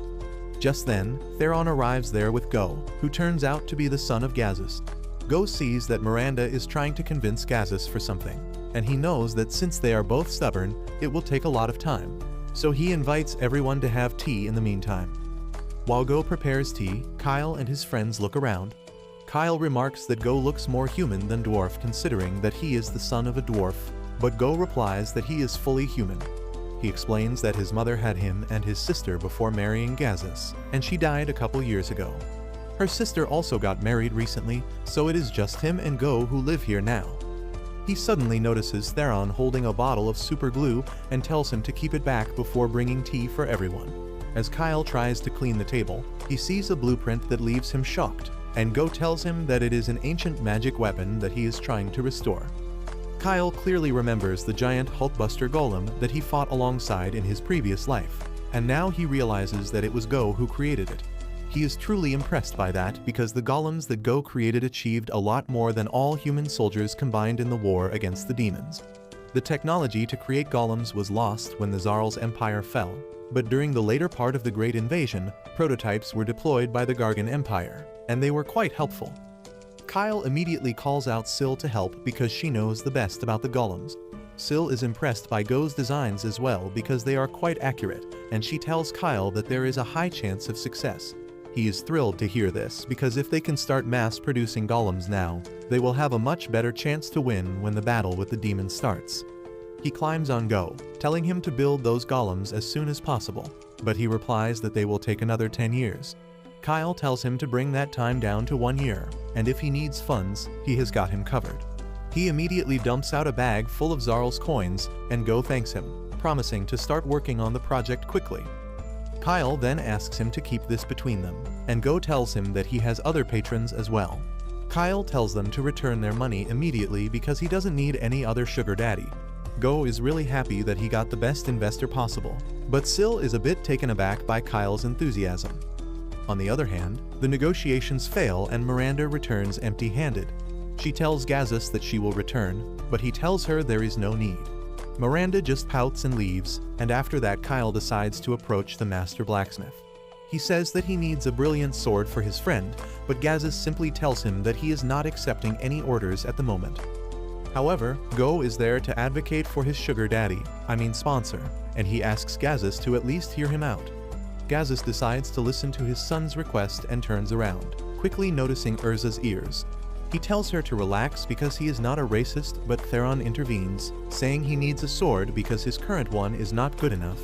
Just then, Theron arrives there with Go, who turns out to be the son of Gazis. Go sees that Miranda is trying to convince Gazis for something, and he knows that since they are both stubborn, it will take a lot of time. So he invites everyone to have tea in the meantime. While Go prepares tea, Kyle and his friends look around. Kyle remarks that Go looks more human than dwarf considering that he is the son of a dwarf, but Go replies that he is fully human. He explains that his mother had him and his sister before marrying Gazis, and she died a couple years ago. Her sister also got married recently, so it is just him and Go who live here now. He suddenly notices Theron holding a bottle of super glue and tells him to keep it back before bringing tea for everyone. As Kyle tries to clean the table, he sees a blueprint that leaves him shocked, and Go tells him that it is an ancient magic weapon that he is trying to restore. Kyle clearly remembers the giant Hulkbuster golem that he fought alongside in his previous life, and now he realizes that it was Go who created it. He is truly impressed by that because the golems that Go created achieved a lot more than all human soldiers combined in the war against the demons. The technology to create golems was lost when the Zarl's empire fell, but during the later part of the Great Invasion, prototypes were deployed by the Gargan Empire, and they were quite helpful. Kyle immediately calls out Syl to help because she knows the best about the golems. Syl is impressed by Go's designs as well because they are quite accurate, and she tells Kyle that there is a high chance of success. He is thrilled to hear this because if they can start mass-producing golems now, they will have a much better chance to win when the battle with the demons starts. He climbs on Go, telling him to build those golems as soon as possible, but he replies that they will take another 10 years. Kyle tells him to bring that time down to 1 year, and if he needs funds, he has got him covered. He immediately dumps out a bag full of Zarl's coins, and Go thanks him, promising to start working on the project quickly. Kyle then asks him to keep this between them, and Go tells him that he has other patrons as well. Kyle tells them to return their money immediately because he doesn't need any other sugar daddy. Go is really happy that he got the best investor possible, but Syl is a bit taken aback by Kyle's enthusiasm. On the other hand, the negotiations fail and Miranda returns empty-handed. She tells Gazus that she will return, but he tells her there is no need. Miranda just pouts and leaves, and after that Kyle decides to approach the master blacksmith. He says that he needs a brilliant sword for his friend, but Gazus simply tells him that he is not accepting any orders at the moment. However, Go is there to advocate for his sugar daddy, sponsor, and he asks Gazus to at least hear him out. Gazus decides to listen to his son's request and turns around, quickly noticing Urza's ears. He tells her to relax because he is not a racist, but Theron intervenes, saying he needs a sword because his current one is not good enough.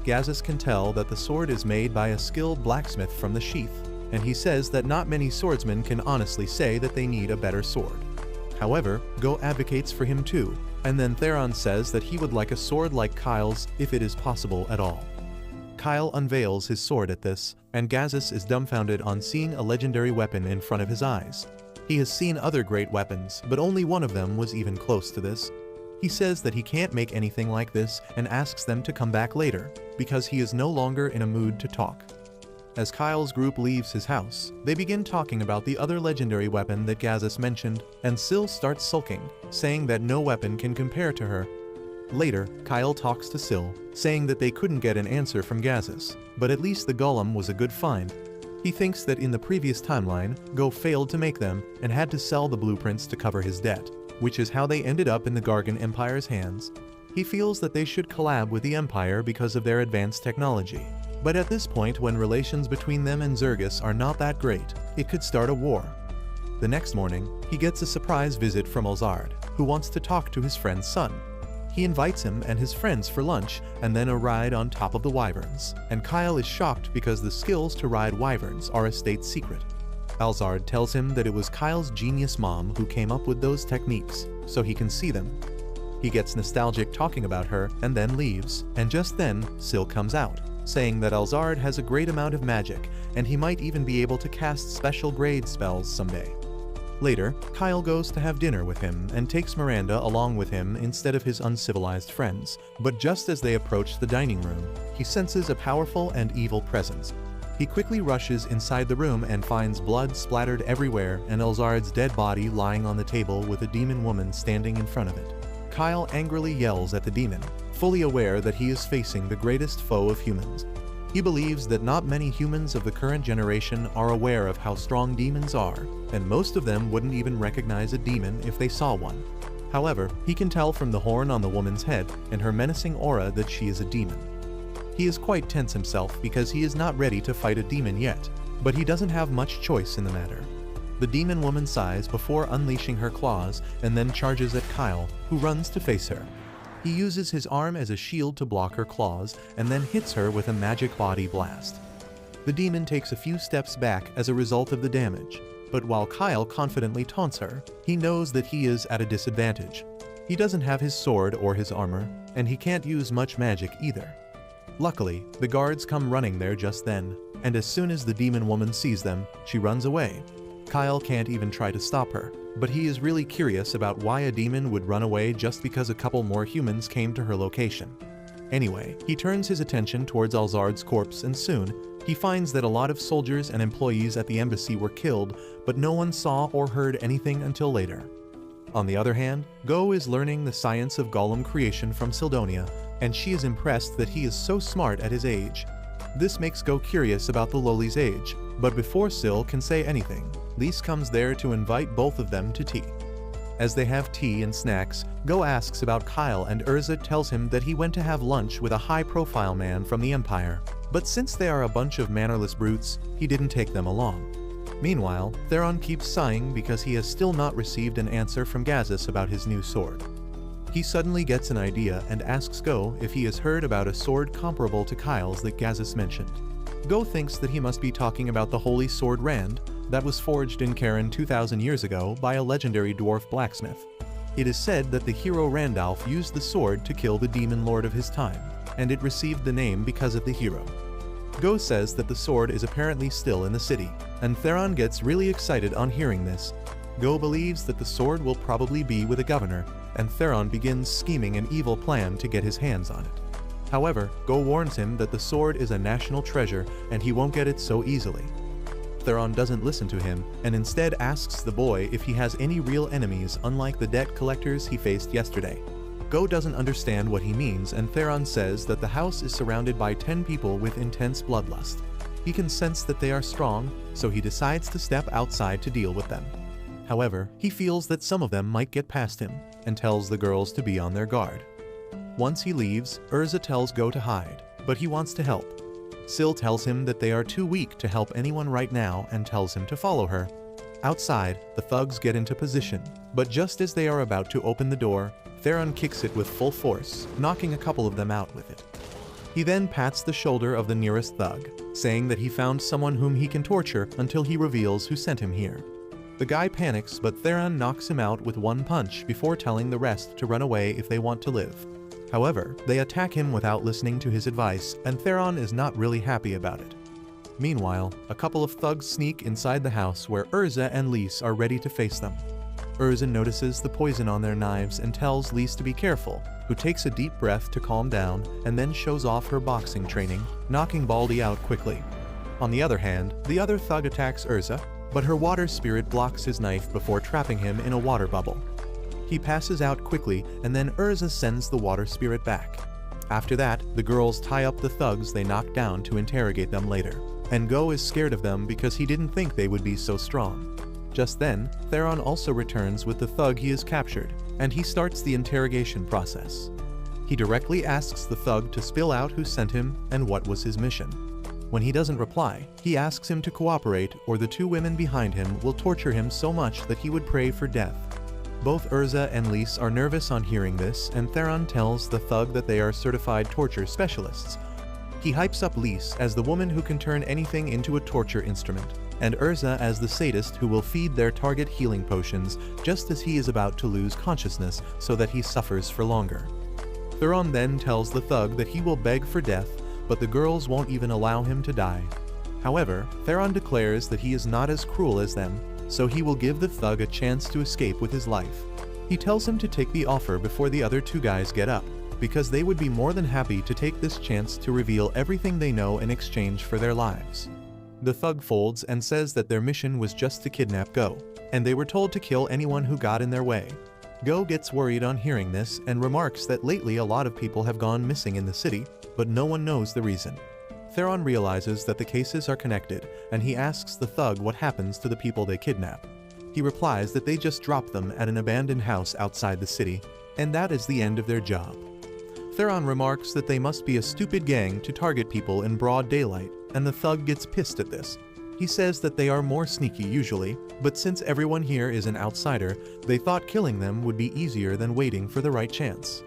Gazus can tell that the sword is made by a skilled blacksmith from the sheath, and he says that not many swordsmen can honestly say that they need a better sword. However, Go advocates for him too, and then Theron says that he would like a sword like Kyle's if it is possible at all. Kyle unveils his sword at this, and Gazus is dumbfounded on seeing a legendary weapon in front of his eyes. He has seen other great weapons, but only one of them was even close to this. He says that he can't make anything like this and asks them to come back later, because he is no longer in a mood to talk. As Kyle's group leaves his house, they begin talking about the other legendary weapon that Gazus mentioned, and Syl starts sulking, saying that no weapon can compare to her. Later, Kyle talks to Syl, saying that they couldn't get an answer from Gazus, but at least the golem was a good find. He thinks that in the previous timeline, Go failed to make them and had to sell the blueprints to cover his debt, which is how they ended up in the Gargan Empire's hands. He feels that they should collab with the Empire because of their advanced technology. But at this point, when relations between them and Zergus are not that great, it could start a war. The next morning, he gets a surprise visit from Alzard, who wants to talk to his friend's son. He invites him and his friends for lunch and then a ride on top of the wyverns, and Kyle is shocked because the skills to ride wyverns are a state secret. Alzard tells him that it was Kyle's genius mom who came up with those techniques, so he can see them. He gets nostalgic talking about her and then leaves, and just then, Syl comes out, saying that Alzard has a great amount of magic and he might even be able to cast special grade spells someday. Later, Kyle goes to have dinner with him and takes Miranda along with him instead of his uncivilized friends, but just as they approach the dining room, he senses a powerful and evil presence. He quickly rushes inside the room and finds blood splattered everywhere and Alzard's dead body lying on the table with a demon woman standing in front of it. Kyle angrily yells at the demon, fully aware that he is facing the greatest foe of humans. He believes that not many humans of the current generation are aware of how strong demons are, and most of them wouldn't even recognize a demon if they saw one. However, he can tell from the horn on the woman's head and her menacing aura that she is a demon. He is quite tense himself because he is not ready to fight a demon yet, but he doesn't have much choice in the matter. The demon woman sighs before unleashing her claws and then charges at Kyle, who runs to face her. He uses his arm as a shield to block her claws and then hits her with a magic body blast. The demon takes a few steps back as a result of the damage, but while Kyle confidently taunts her, he knows that he is at a disadvantage. He doesn't have his sword or his armor, and he can't use much magic either. Luckily, the guards come running there just then, and as soon as the demon woman sees them, she runs away. Kyle can't even try to stop her, but he is really curious about why a demon would run away just because a couple more humans came to her location. Anyway, he turns his attention towards Alzard's corpse and soon, he finds that a lot of soldiers and employees at the embassy were killed, but no one saw or heard anything until later. On the other hand, Go is learning the science of golem creation from Sildonia, and she is impressed that he is so smart at his age. This makes Go curious about the lowly's age, but before Syl can say anything, Lise comes there to invite both of them to tea. As they have tea and snacks, Go asks about Kyle and Urza tells him that he went to have lunch with a high-profile man from the Empire, but since they are a bunch of mannerless brutes, he didn't take them along. Meanwhile, Theron keeps sighing because he has still not received an answer from Gazus about his new sword. He suddenly gets an idea and asks Go if he has heard about a sword comparable to Kyle's that Gazus mentioned. Go thinks that he must be talking about the Holy Sword Rand that was forged in Karen 2,000 years ago by a legendary dwarf blacksmith. It is said that the hero Randolph used the sword to kill the demon lord of his time, and it received the name because of the hero. Go says that the sword is apparently still in the city, and Theron gets really excited on hearing this. Go believes that the sword will probably be with the governor, and Theron begins scheming an evil plan to get his hands on it. However, Go warns him that the sword is a national treasure and he won't get it so easily. Theron doesn't listen to him and instead asks the boy if he has any real enemies unlike the debt collectors he faced yesterday. Go doesn't understand what he means, and Theron says that the house is surrounded by 10 people with intense bloodlust. He can sense that they are strong, so he decides to step outside to deal with them. However, he feels that some of them might get past him, and tells the girls to be on their guard. Once he leaves, Urza tells Go to hide, but he wants to help. Syl tells him that they are too weak to help anyone right now and tells him to follow her. Outside, the thugs get into position, but just as they are about to open the door, Theron kicks it with full force, knocking a couple of them out with it. He then pats the shoulder of the nearest thug, saying that he found someone whom he can torture until he reveals who sent him here. The guy panics, but Theron knocks him out with one punch before telling the rest to run away if they want to live. However, they attack him without listening to his advice, and Theron is not really happy about it. Meanwhile, a couple of thugs sneak inside the house where Urza and Lys are ready to face them. Urza notices the poison on their knives and tells Lys to be careful, who takes a deep breath to calm down and then shows off her boxing training, knocking Baldy out quickly. On the other hand, the other thug attacks Urza, but her water spirit blocks his knife before trapping him in a water bubble. He passes out quickly, and then Urza sends the water spirit back. After that, the girls tie up the thugs they knocked down to interrogate them later, and Go is scared of them because he didn't think they would be so strong. Just then, Theron also returns with the thug he has captured, and he starts the interrogation process. He directly asks the thug to spill out who sent him and what was his mission. When he doesn't reply, he asks him to cooperate or the 2 women behind him will torture him so much that he would pray for death. Both Urza and Lys are nervous on hearing this, and Theron tells the thug that they are certified torture specialists. He hypes up Lys as the woman who can turn anything into a torture instrument, and Urza as the sadist who will feed their target healing potions just as he is about to lose consciousness so that he suffers for longer. Theron then tells the thug that he will beg for death, but the girls won't even allow him to die. However, Theron declares that he is not as cruel as them, so he will give the thug a chance to escape with his life. He tells him to take the offer before the other 2 guys get up, because they would be more than happy to take this chance to reveal everything they know in exchange for their lives. The thug folds and says that their mission was just to kidnap Go, and they were told to kill anyone who got in their way. Go gets worried on hearing this and remarks that lately a lot of people have gone missing in the city, but no one knows the reason. Theron realizes that the cases are connected, and he asks the thug what happens to the people they kidnap. He replies that they just drop them at an abandoned house outside the city, and that is the end of their job. Theron remarks that they must be a stupid gang to target people in broad daylight, and the thug gets pissed at this. He says that they are more sneaky usually, but since everyone here is an outsider, they thought killing them would be easier than waiting for the right chance.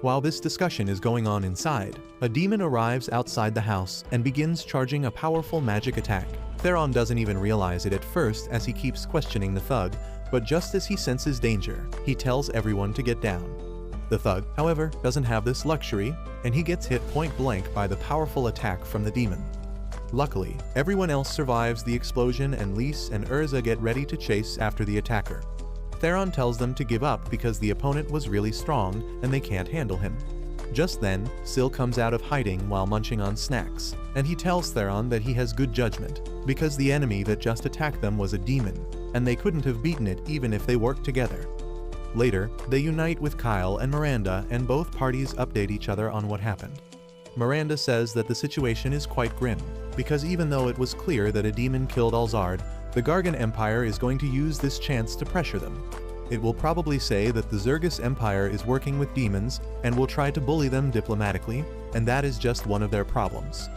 While this discussion is going on inside, a demon arrives outside the house and begins charging a powerful magic attack. Theron doesn't even realize it at first as he keeps questioning the thug, but just as he senses danger, he tells everyone to get down. The thug, however, doesn't have this luxury, and he gets hit point blank by the powerful attack from the demon. Luckily, everyone else survives the explosion and Lys and Urza get ready to chase after the attacker. Theron tells them to give up because the opponent was really strong and they can't handle him. Just then, Syl comes out of hiding while munching on snacks, and he tells Theron that he has good judgment, because the enemy that just attacked them was a demon, and they couldn't have beaten it even if they worked together. Later, they unite with Kyle and Miranda, and both parties update each other on what happened. Miranda says that the situation is quite grim, because even though it was clear that a demon killed Alzard, the Gargan Empire is going to use this chance to pressure them. It will probably say that the Zergus Empire is working with demons and will try to bully them diplomatically, and that is just one of their problems.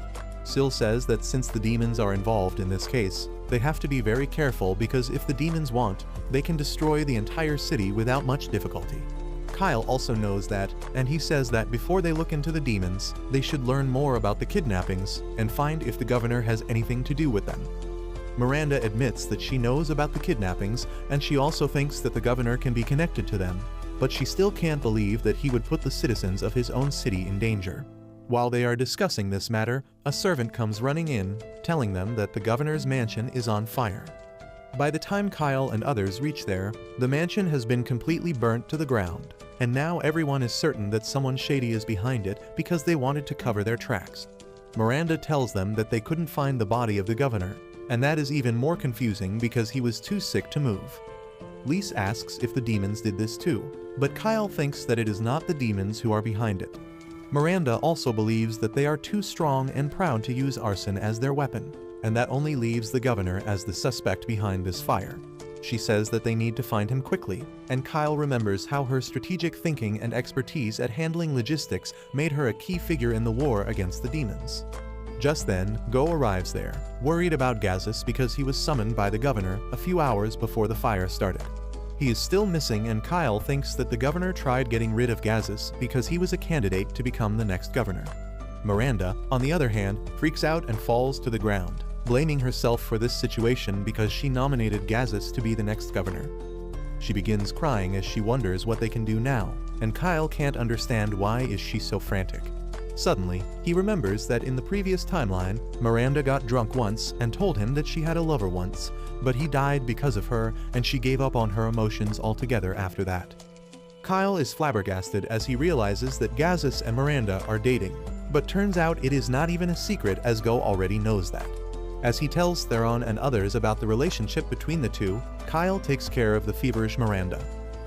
Syl says that since the demons are involved in this case, they have to be very careful because if the demons want, they can destroy the entire city without much difficulty. Kyle also knows that, and he says that before they look into the demons, they should learn more about the kidnappings and find if the governor has anything to do with them. Miranda admits that she knows about the kidnappings, and she also thinks that the governor can be connected to them, but she still can't believe that he would put the citizens of his own city in danger. While they are discussing this matter, a servant comes running in, telling them that the governor's mansion is on fire. By the time Kyle and others reach there, the mansion has been completely burnt to the ground. and now everyone is certain that someone shady is behind it because they wanted to cover their tracks. Miranda tells them that they couldn't find the body of the governor, and that is even more confusing because he was too sick to move. Lise asks if the demons did this too, but Kyle thinks that it is not the demons who are behind it. Miranda also believes that they are too strong and proud to use arson as their weapon, and that only leaves the governor as the suspect behind this fire. She says that they need to find him quickly, and Kyle remembers how her strategic thinking and expertise at handling logistics made her a key figure in the war against the demons. Just then, Go arrives there, worried about Gazis because he was summoned by the governor a few hours before the fire started. He is still missing, and Kyle thinks that the governor tried getting rid of Gazis because he was a candidate to become the next governor. Miranda, on the other hand, freaks out and falls to the ground, blaming herself for this situation because she nominated Gazis to be the next governor. She begins crying as she wonders what they can do now, and Kyle can't understand why is she so frantic. Suddenly, he remembers that in the previous timeline, Miranda got drunk once and told him that she had a lover once, but he died because of her and she gave up on her emotions altogether after that. Kyle is flabbergasted as he realizes that Gazis and Miranda are dating, but turns out it is not even a secret as Go already knows that. As he tells Theron and others about the relationship between the two, Kyle takes care of the feverish Miranda.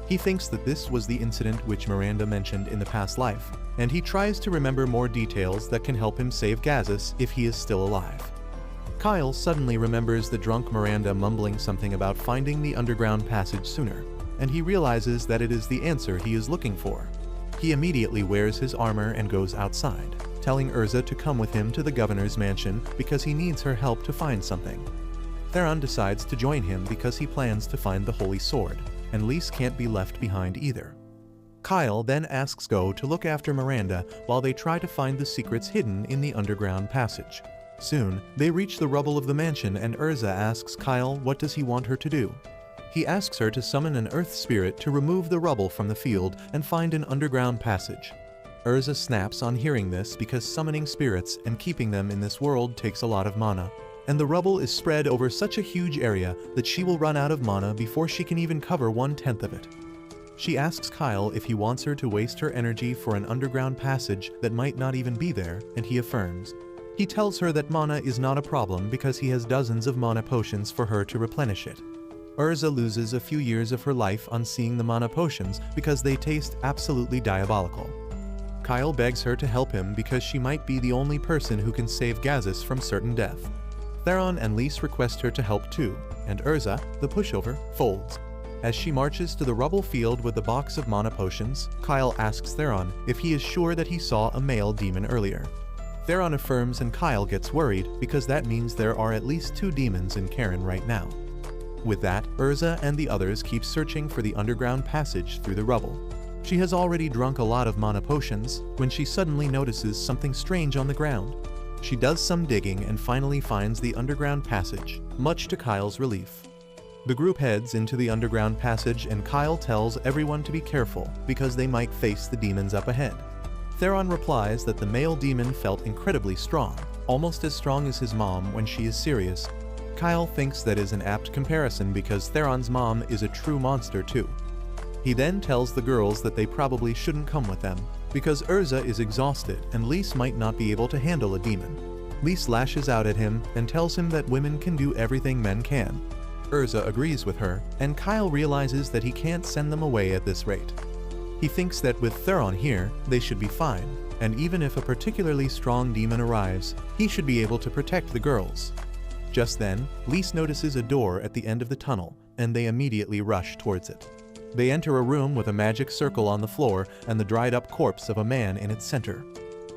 He thinks that this was the incident which Miranda mentioned in the past life, and he tries to remember more details that can help him save Gazis if he is still alive. Kyle suddenly remembers the drunk Miranda mumbling something about finding the underground passage sooner, and he realizes that it is the answer he is looking for. He immediately wears his armor and goes outside, telling Urza to come with him to the governor's mansion because he needs her help to find something. Theron decides to join him because he plans to find the Holy Sword, and Lise can't be left behind either. Kyle then asks Go to look after Miranda while they try to find the secrets hidden in the underground passage. Soon, they reach the rubble of the mansion and Urza asks Kyle what does he want her to do. He asks her to summon an earth spirit to remove the rubble from the field and find an underground passage. Urza snaps on hearing this because summoning spirits and keeping them in this world takes a lot of mana, and the rubble is spread over such a huge area that she will run out of mana before she can even cover 1/10 of it. She asks Kyle if he wants her to waste her energy for an underground passage that might not even be there, and he affirms. He tells her that mana is not a problem because he has dozens of mana potions for her to replenish it. Urza loses a few years of her life on seeing the mana potions because they taste absolutely diabolical. Kyle begs her to help him because she might be the only person who can save Gazis from certain death. Theron and Lise request her to help too, and Urza, the pushover, folds. As she marches to the rubble field with the box of mana potions, Kyle asks Theron if he is sure that he saw a male demon earlier. Theron affirms and Kyle gets worried because that means there are at least 2 demons in Cairn right now. With that, Urza and the others keep searching for the underground passage through the rubble. She has already drunk a lot of mana potions when she suddenly notices something strange on the ground. She does some digging and finally finds the underground passage, much to Kyle's relief. The group heads into the underground passage and Kyle tells everyone to be careful because they might face the demons up ahead. Theron replies that the male demon felt incredibly strong, almost as strong as his mom when she is serious. Kyle thinks that is an apt comparison because Theron's mom is a true monster too. He then tells the girls that they probably shouldn't come with them because Urza is exhausted and Lise might not be able to handle a demon. Lise lashes out at him and tells him that women can do everything men can. Urza agrees with her, and Kyle realizes that he can't send them away at this rate. He thinks that with Theron here, they should be fine, and even if a particularly strong demon arrives, he should be able to protect the girls. Just then, Lise notices a door at the end of the tunnel, and they immediately rush towards it. They enter a room with a magic circle on the floor and the dried-up corpse of a man in its center.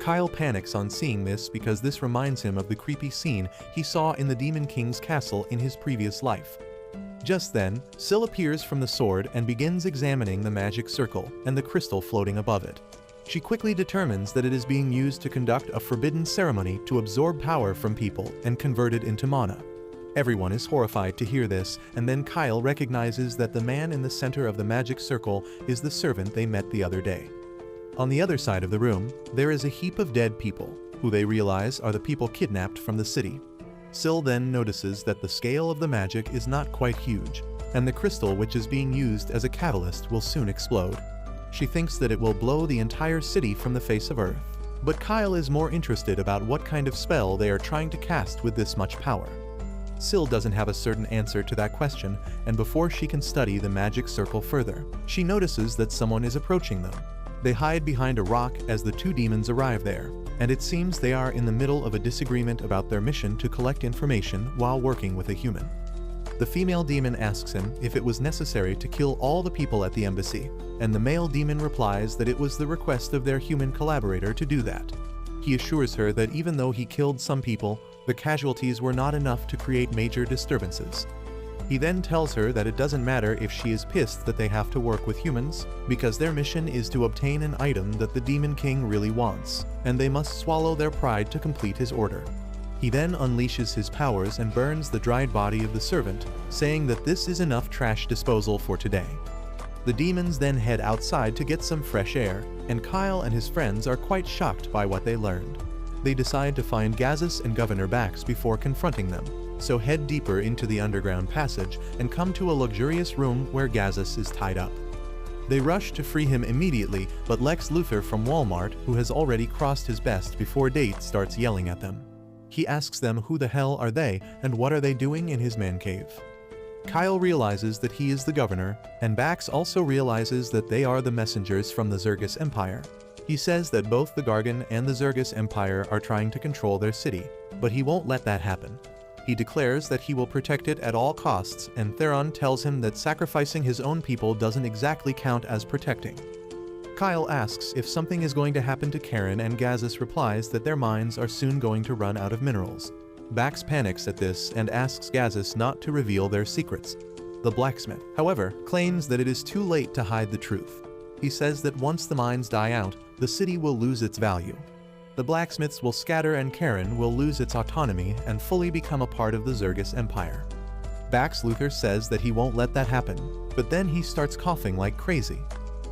Kyle panics on seeing this because this reminds him of the creepy scene he saw in the Demon King's castle in his previous life. Just then, Syl appears from the sword and begins examining the magic circle and the crystal floating above it. She quickly determines that it is being used to conduct a forbidden ceremony to absorb power from people and convert it into mana. Everyone is horrified to hear this, and then Kyle recognizes that the man in the center of the magic circle is the servant they met the other day. On the other side of the room, there is a heap of dead people, who they realize are the people kidnapped from the city. Syl then notices that the scale of the magic is not quite huge, and the crystal which is being used as a catalyst will soon explode. She thinks that it will blow the entire city from the face of Earth. But Kyle is more interested about what kind of spell they are trying to cast with this much power. Syl doesn't have a certain answer to that question, and before she can study the magic circle further, she notices that someone is approaching them. They hide behind a rock as the two demons arrive there, and it seems they are in the middle of a disagreement about their mission to collect information while working with a human. The female demon asks him if it was necessary to kill all the people at the embassy, and the male demon replies that it was the request of their human collaborator to do that. He assures her that even though he killed some people, the casualties were not enough to create major disturbances. He then tells her that it doesn't matter if she is pissed that they have to work with humans, because their mission is to obtain an item that the Demon King really wants, and they must swallow their pride to complete his order. He then unleashes his powers and burns the dried body of the servant, saying that this is enough trash disposal for today. The demons then head outside to get some fresh air, and Kyle and his friends are quite shocked by what they learned. They decide to find Gazzus and Governor Bax before confronting them, so head deeper into the underground passage and come to a luxurious room where Gazzus is tied up. They rush to free him immediately, but Lex Luthor from Walmart, who has already crossed his best before date, starts yelling at them. He asks them who the hell are they and what are they doing in his man cave. Kyle realizes that he is the governor, and Bax also realizes that they are the messengers from the Zergus Empire. He says that both the Gargan and the Zergus Empire are trying to control their city, but he won't let that happen. He declares that he will protect it at all costs, and Theron tells him that sacrificing his own people doesn't exactly count as protecting. Kyle asks if something is going to happen to Karen, and Gazzus replies that their mines are soon going to run out of minerals. Bax panics at this and asks Gazzus not to reveal their secrets. The blacksmith, however, claims that it is too late to hide the truth. He says that once the mines die out, the city will lose its value. The blacksmiths will scatter and Karen will lose its autonomy and fully become a part of the Zergus Empire. Bax Luthor says that he won't let that happen, but then he starts coughing like crazy.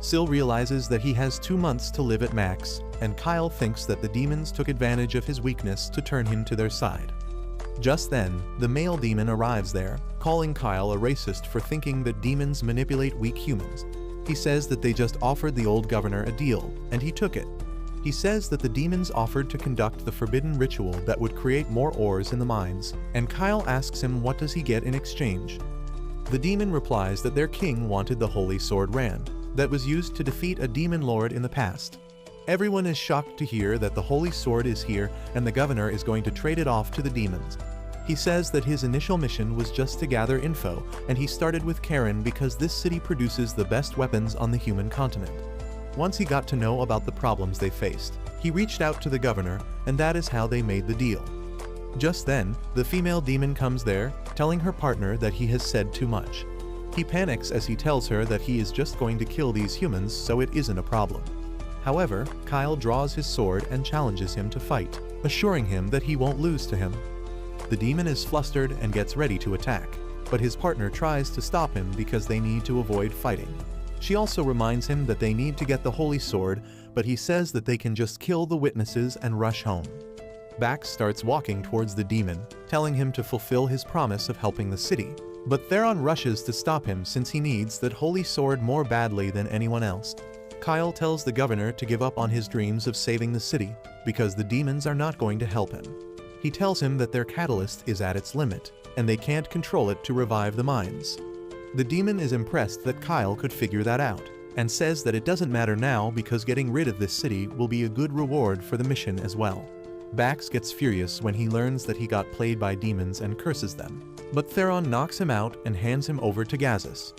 Syl realizes that he has 2 months to live at max, and Kyle thinks that the demons took advantage of his weakness to turn him to their side. Just then, the male demon arrives there, calling Kyle a racist for thinking that demons manipulate weak humans. He says that they just offered the old governor a deal, and he took it. He says that the demons offered to conduct the forbidden ritual that would create more ores in the mines, and Kyle asks him what does he get in exchange. The demon replies that their king wanted the Holy Sword Rand, that was used to defeat a demon lord in the past. Everyone is shocked to hear that the Holy Sword is here and the governor is going to trade it off to the demons. He says that his initial mission was just to gather info, and he started with Karen because this city produces the best weapons on the human continent. Once he got to know about the problems they faced, he reached out to the governor, and that is how they made the deal. Just then, the female demon comes there, telling her partner that he has said too much. He panics as he tells her that he is just going to kill these humans, so it isn't a problem. However, Kyle draws his sword and challenges him to fight, assuring him that he won't lose to him. The demon is flustered and gets ready to attack, but his partner tries to stop him because they need to avoid fighting. She also reminds him that they need to get the Holy Sword, but he says that they can just kill the witnesses and rush home. Bax starts walking towards the demon, telling him to fulfill his promise of helping the city, but Theron rushes to stop him since he needs that Holy Sword more badly than anyone else. Kyle tells the governor to give up on his dreams of saving the city, because the demons are not going to help him. He tells him that their catalyst is at its limit, and they can't control it to revive the mines. The demon is impressed that Kyle could figure that out, and says that it doesn't matter now because getting rid of this city will be a good reward for the mission as well. Bax gets furious when he learns that he got played by demons and curses them, but Theron knocks him out and hands him over to Gazzus.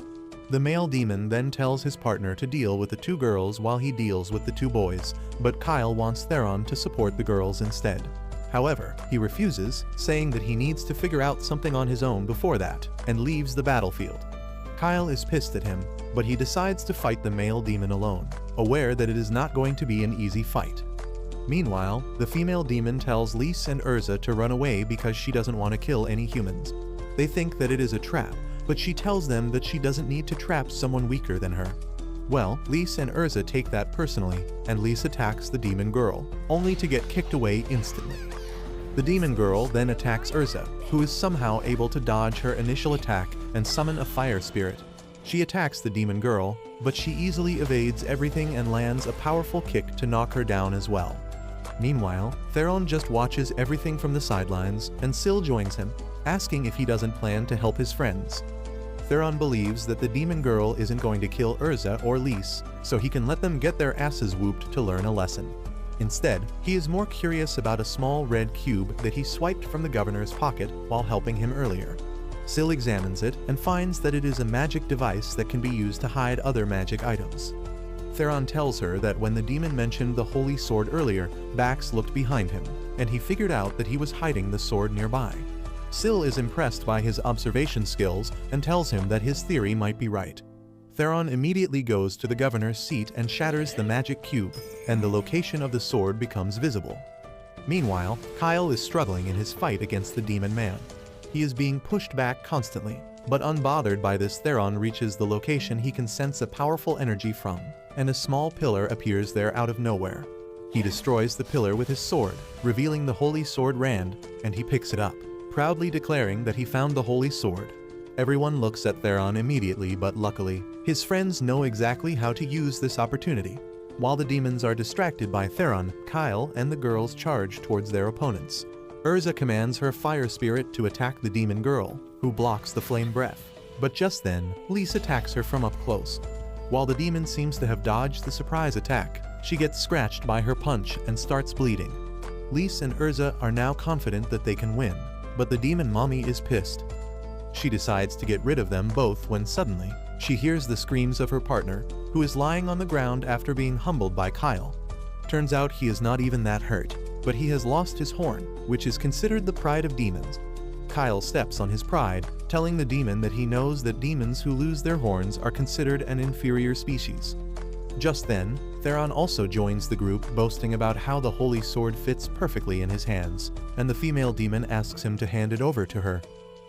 The male demon then tells his partner to deal with the 2 girls while he deals with the 2 boys, but Kyle wants Theron to support the girls instead. However, he refuses, saying that he needs to figure out something on his own before that, and leaves the battlefield. Kyle is pissed at him, but he decides to fight the male demon alone, aware that it is not going to be an easy fight. Meanwhile, the female demon tells Lise and Urza to run away because she doesn't want to kill any humans. They think that it is a trap, but she tells them that she doesn't need to trap someone weaker than her. Well, Lise and Urza take that personally, and Lise attacks the demon girl, only to get kicked away instantly. The demon girl then attacks Urza, who is somehow able to dodge her initial attack and summon a fire spirit. She attacks the demon girl, but she easily evades everything and lands a powerful kick to knock her down as well. Meanwhile, Theron just watches everything from the sidelines, and Syl joins him, asking if he doesn't plan to help his friends. Theron believes that the demon girl isn't going to kill Urza or Lys, so he can let them get their asses whooped to learn a lesson. Instead, he is more curious about a small red cube that he swiped from the governor's pocket while helping him earlier. Syl examines it and finds that it is a magic device that can be used to hide other magic items. Theron tells her that when the demon mentioned the holy sword earlier, Bax looked behind him, and he figured out that he was hiding the sword nearby. Syl is impressed by his observation skills and tells him that his theory might be right. Theron immediately goes to the governor's seat and shatters the magic cube, and the location of the sword becomes visible. Meanwhile, Kyle is struggling in his fight against the demon man. He is being pushed back constantly, but unbothered by this, Theron reaches the location he can sense a powerful energy from, and a small pillar appears there out of nowhere. He destroys the pillar with his sword, revealing the holy sword Rand, and he picks it up, proudly declaring that he found the holy sword. Everyone looks at Theron immediately, but luckily, his friends know exactly how to use this opportunity. While the demons are distracted by Theron, Kyle and the girls charge towards their opponents. Urza commands her fire spirit to attack the demon girl, who blocks the flame breath. But just then, Lys attacks her from up close. While the demon seems to have dodged the surprise attack, she gets scratched by her punch and starts bleeding. Lys and Urza are now confident that they can win, but the demon mommy is pissed. She decides to get rid of them both when suddenly, she hears the screams of her partner, who is lying on the ground after being humbled by Kyle. Turns out he is not even that hurt, but he has lost his horn, which is considered the pride of demons. Kyle steps on his pride, telling the demon that he knows that demons who lose their horns are considered an inferior species. Just then, Theron also joins the group, boasting about how the holy sword fits perfectly in his hands, and the female demon asks him to hand it over to her.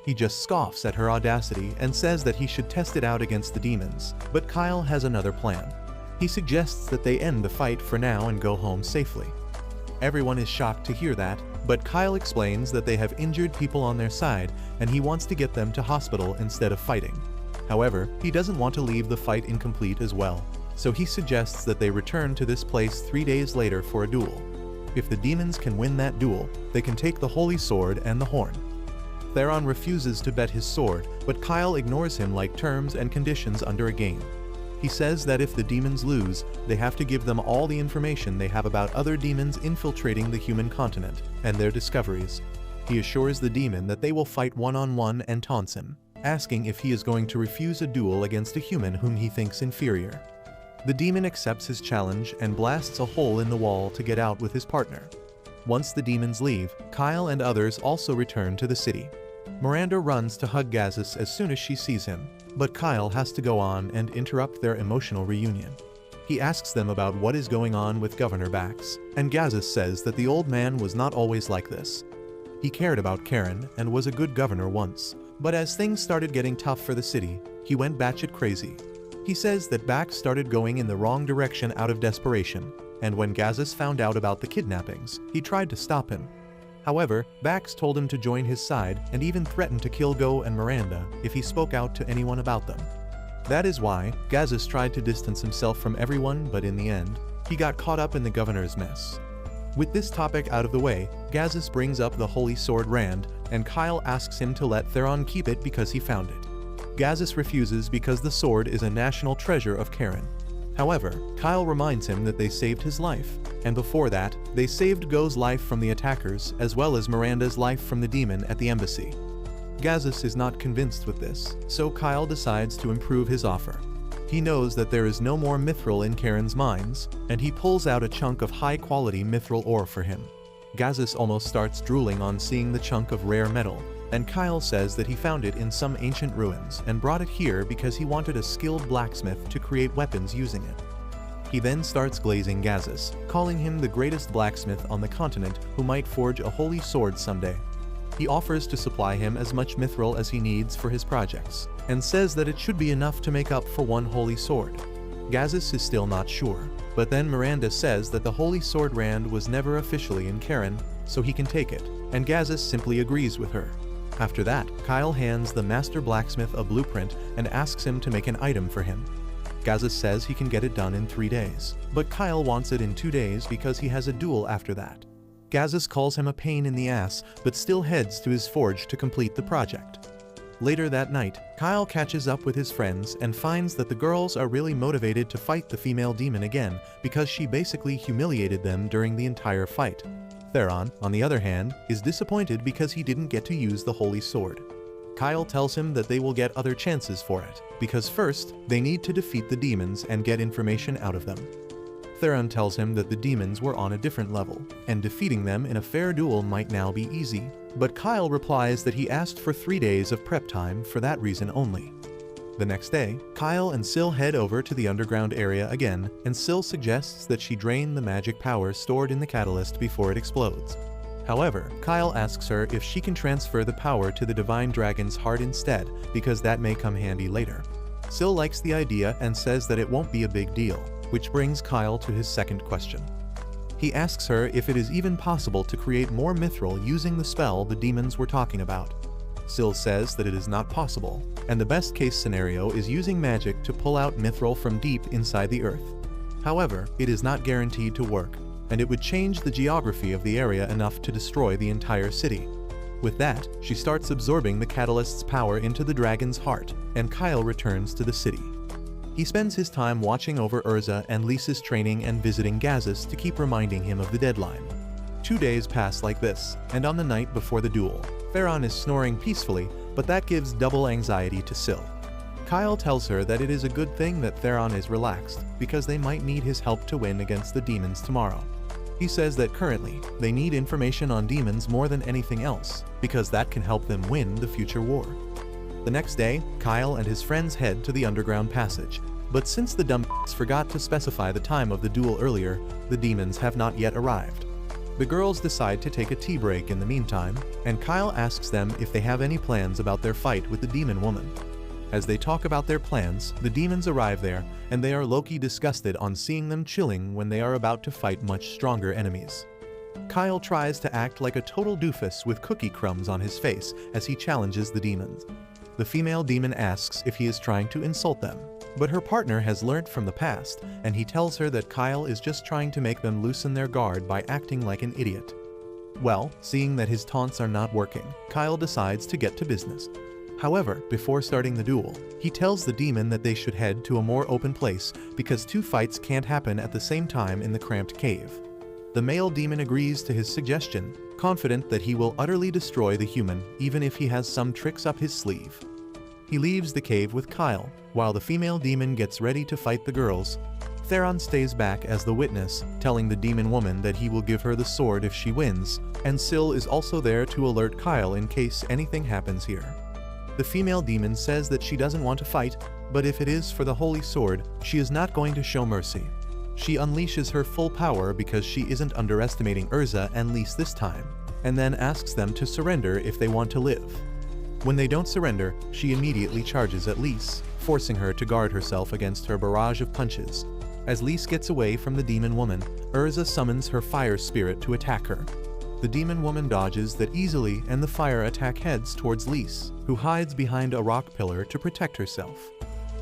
He just scoffs at her audacity and says that he should test it out against the demons, but Kyle has another plan. He suggests that they end the fight for now and go home safely. Everyone is shocked to hear that, but Kyle explains that they have injured people on their side and he wants to get them to hospital instead of fighting. However, he doesn't want to leave the fight incomplete as well, so he suggests that they return to this place 3 days later for a duel. If the demons can win that duel, they can take the holy sword and the horn. Theron refuses to bet his sword, but Kyle ignores him like terms and conditions under a game. He says that if the demons lose, they have to give them all the information they have about other demons infiltrating the human continent, and their discoveries. He assures the demon that they will fight one-on-one and taunts him, asking if he is going to refuse a duel against a human whom he thinks inferior. The demon accepts his challenge and blasts a hole in the wall to get out with his partner. Once the demons leave, Kyle and others also return to the city. Miranda runs to hug Gazis as soon as she sees him, but Kyle has to go on and interrupt their emotional reunion. He asks them about what is going on with Governor Bax, and Gazis says that the old man was not always like this. He cared about Karen and was a good governor once, but as things started getting tough for the city, he went batshit crazy. He says that Bax started going in the wrong direction out of desperation, and when Gazis found out about the kidnappings, he tried to stop him. However, Bax told him to join his side and even threatened to kill Go and Miranda if he spoke out to anyone about them. That is why Gazis tried to distance himself from everyone, but in the end, he got caught up in the governor's mess. With this topic out of the way, Gazis brings up the holy sword Rand, and Kyle asks him to let Theron keep it because he found it. Gazis refuses because the sword is a national treasure of Karen. However, Kyle reminds him that they saved his life, and before that, they saved Go's life from the attackers as well as Miranda's life from the demon at the embassy. Gazis is not convinced with this, so Kyle decides to improve his offer. He knows that there is no more mithril in Karen's mines, and he pulls out a chunk of high-quality mithril ore for him. Gazis almost starts drooling on seeing the chunk of rare metal, and Kyle says that he found it in some ancient ruins and brought it here because he wanted a skilled blacksmith to create weapons using it. He then starts glazing Gazis, calling him the greatest blacksmith on the continent who might forge a holy sword someday. He offers to supply him as much mithril as he needs for his projects, and says that it should be enough to make up for one holy sword. Gazis is still not sure, but then Miranda says that the holy sword Rand was never officially in Karen, so he can take it, and Gazis simply agrees with her. After that, Kyle hands the master blacksmith a blueprint and asks him to make an item for him. Gazes says he can get it done in 3 days, but Kyle wants it in 2 days because he has a duel after that. Gazes calls him a pain in the ass, but still heads to his forge to complete the project. Later that night, Kyle catches up with his friends and finds that the girls are really motivated to fight the female demon again because she basically humiliated them during the entire fight. Theron, on the other hand, is disappointed because he didn't get to use the holy sword. Kyle tells him that they will get other chances for it, because first, they need to defeat the demons and get information out of them. Theron tells him that the demons were on a different level, and defeating them in a fair duel might now be easy, but Kyle replies that he asked for 3 days of prep time for that reason only. The next day, Kyle and Syl head over to the underground area again, and Syl suggests that she drain the magic power stored in the catalyst before it explodes. However, Kyle asks her if she can transfer the power to the Divine Dragon's heart instead, because that may come handy later. Syl likes the idea and says that it won't be a big deal, which brings Kyle to his second question. He asks her if it is even possible to create more mithril using the spell the demons were talking about. Syl says that it is not possible, and the best case scenario is using magic to pull out mithril from deep inside the earth. However, it is not guaranteed to work, and it would change the geography of the area enough to destroy the entire city. With that, she starts absorbing the catalyst's power into the dragon's heart, and Kyle returns to the city. He spends his time watching over Urza and Lyse's training and visiting Gazes to keep reminding him of the deadline. 2 days pass like this, and on the night before the duel, Theron is snoring peacefully, but that gives double anxiety to Syl. Kyle tells her that it is a good thing that Theron is relaxed, because they might need his help to win against the demons tomorrow. He says that currently, they need information on demons more than anything else, because that can help them win the future war. The next day, Kyle and his friends head to the underground passage, but since the dumb***s forgot to specify the time of the duel earlier, the demons have not yet arrived. The girls decide to take a tea break in the meantime, and Kyle asks them if they have any plans about their fight with the demon woman. As they talk about their plans, the demons arrive there, and they are low-key disgusted on seeing them chilling when they are about to fight much stronger enemies. Kyle tries to act like a total doofus with cookie crumbs on his face as he challenges the demons. The female demon asks if he is trying to insult them, but her partner has learnt from the past, and he tells her that Kyle is just trying to make them loosen their guard by acting like an idiot. Well, seeing that his taunts are not working, Kyle decides to get to business. However, before starting the duel, he tells the demon that they should head to a more open place because 2 fights can't happen at the same time in the cramped cave. The male demon agrees to his suggestion, confident that he will utterly destroy the human even if he has some tricks up his sleeve. He leaves the cave with Kyle, while the female demon gets ready to fight the girls. Theron stays back as the witness, telling the demon woman that he will give her the sword if she wins, and Syl is also there to alert Kyle in case anything happens here. The female demon says that she doesn't want to fight, but if it is for the holy sword, she is not going to show mercy. She unleashes her full power because she isn't underestimating Urza and Lyse this time, and then asks them to surrender if they want to live. When they don't surrender, she immediately charges at Lyse, forcing her to guard herself against her barrage of punches. As Lyse gets away from the demon woman, Urza summons her fire spirit to attack her. The demon woman dodges that easily, and the fire attack heads towards Lyse, who hides behind a rock pillar to protect herself.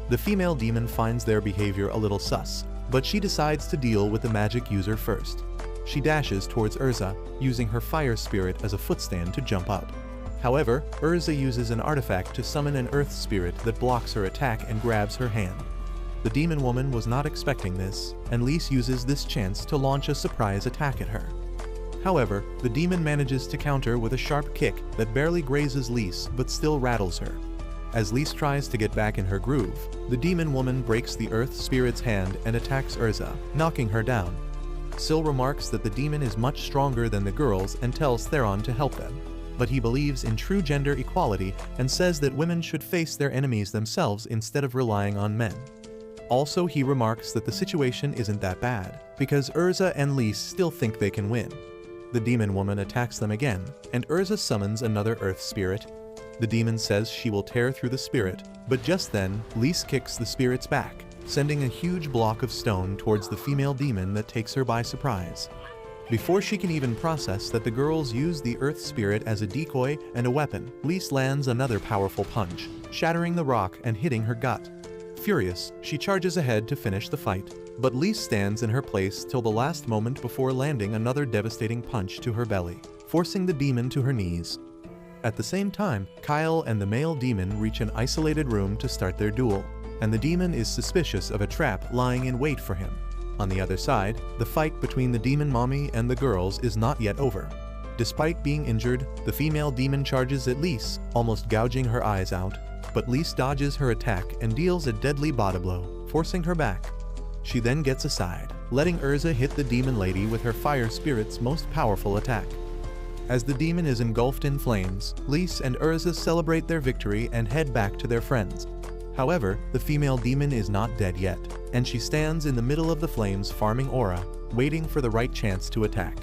The female demon finds their behavior a little sus, but she decides to deal with the magic user first. She dashes towards Urza, using her fire spirit as a footstand to jump up. However, Urza uses an artifact to summon an earth spirit that blocks her attack and grabs her hand. The demon woman was not expecting this, and Lyse uses this chance to launch a surprise attack at her. However, the demon manages to counter with a sharp kick that barely grazes Lyse but still rattles her. As Lyse tries to get back in her groove, the demon woman breaks the earth spirit's hand and attacks Urza, knocking her down. Syl remarks that the demon is much stronger than the girls and tells Theron to help them, but he believes in true gender equality and says that women should face their enemies themselves instead of relying on men. Also, he remarks that the situation isn't that bad, because Urza and Lyse still think they can win. The demon woman attacks them again, and Urza summons another earth spirit. The demon says she will tear through the spirit, but just then, Lyse kicks the spirit's back, sending a huge block of stone towards the female demon that takes her by surprise. Before she can even process that the girls use the Earth Spirit as a decoy and a weapon, Lise lands another powerful punch, shattering the rock and hitting her gut. Furious, she charges ahead to finish the fight, but Lise stands in her place till the last moment before landing another devastating punch to her belly, forcing the demon to her knees. At the same time, Kyle and the male demon reach an isolated room to start their duel, and the demon is suspicious of a trap lying in wait for him. On the other side, the fight between the demon mommy and the girls is not yet over. Despite being injured, the female demon charges at Lise, almost gouging her eyes out, but Lise dodges her attack and deals a deadly body blow, forcing her back. She then gets aside, letting Urza hit the demon lady with her fire spirit's most powerful attack. As the demon is engulfed in flames, Lise and Urza celebrate their victory and head back to their friends. However, the female demon is not dead yet, and she stands in the middle of the flames farming aura, waiting for the right chance to attack.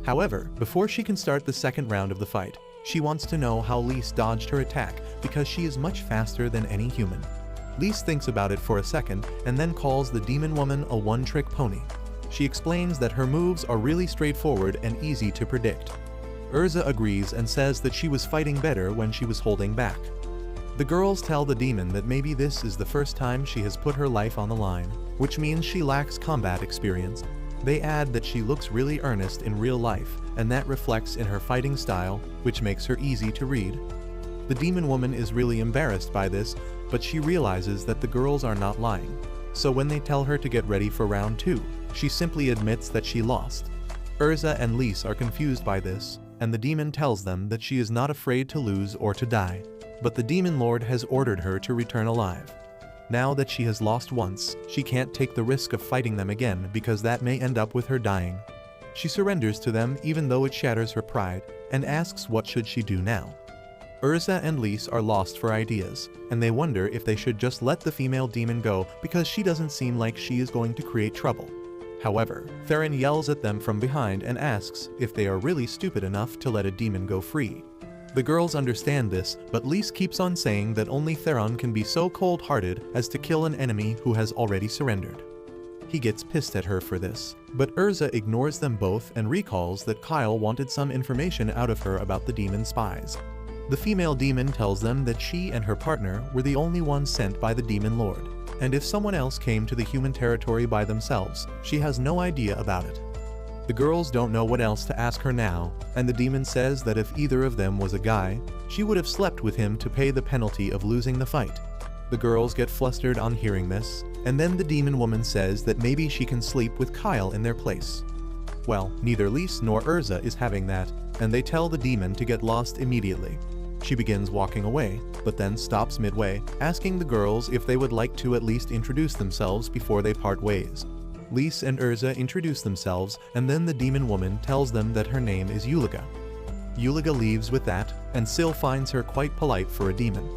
However, before she can start the second round of the fight, she wants to know how Lise dodged her attack because she is much faster than any human. Lise thinks about it for a second and then calls the demon woman a one-trick pony. She explains that her moves are really straightforward and easy to predict. Urza agrees and says that she was fighting better when she was holding back. The girls tell the demon that maybe this is the first time she has put her life on the line, which means she lacks combat experience. They add that she looks really earnest in real life, and that reflects in her fighting style, which makes her easy to read. The demon woman is really embarrassed by this, but she realizes that the girls are not lying. So when they tell her to get ready for round 2, she simply admits that she lost. Urza and Lise are confused by this, and the demon tells them that she is not afraid to lose or to die. But the demon lord has ordered her to return alive. Now that she has lost once, she can't take the risk of fighting them again because that may end up with her dying. She surrenders to them even though it shatters her pride, and asks what should she do now. Urza and Lise are lost for ideas, and they wonder if they should just let the female demon go because she doesn't seem like she is going to create trouble. However, Theron yells at them from behind and asks if they are really stupid enough to let a demon go free. The girls understand this, but Lise keeps on saying that only Theron can be so cold-hearted as to kill an enemy who has already surrendered. He gets pissed at her for this, but Urza ignores them both and recalls that Kyle wanted some information out of her about the demon spies. The female demon tells them that she and her partner were the only ones sent by the demon lord, and if someone else came to the human territory by themselves, she has no idea about it. The girls don't know what else to ask her now, and the demon says that if either of them was a guy, she would have slept with him to pay the penalty of losing the fight. The girls get flustered on hearing this, and then the demon woman says that maybe she can sleep with Kyle in their place. Well, neither Lise nor Urza is having that, and they tell the demon to get lost immediately. She begins walking away, but then stops midway, asking the girls if they would like to at least introduce themselves before they part ways. Lise and Urza introduce themselves, and then the demon woman tells them that her name is Yuliga. Yuliga leaves with that, and Syl finds her quite polite for a demon.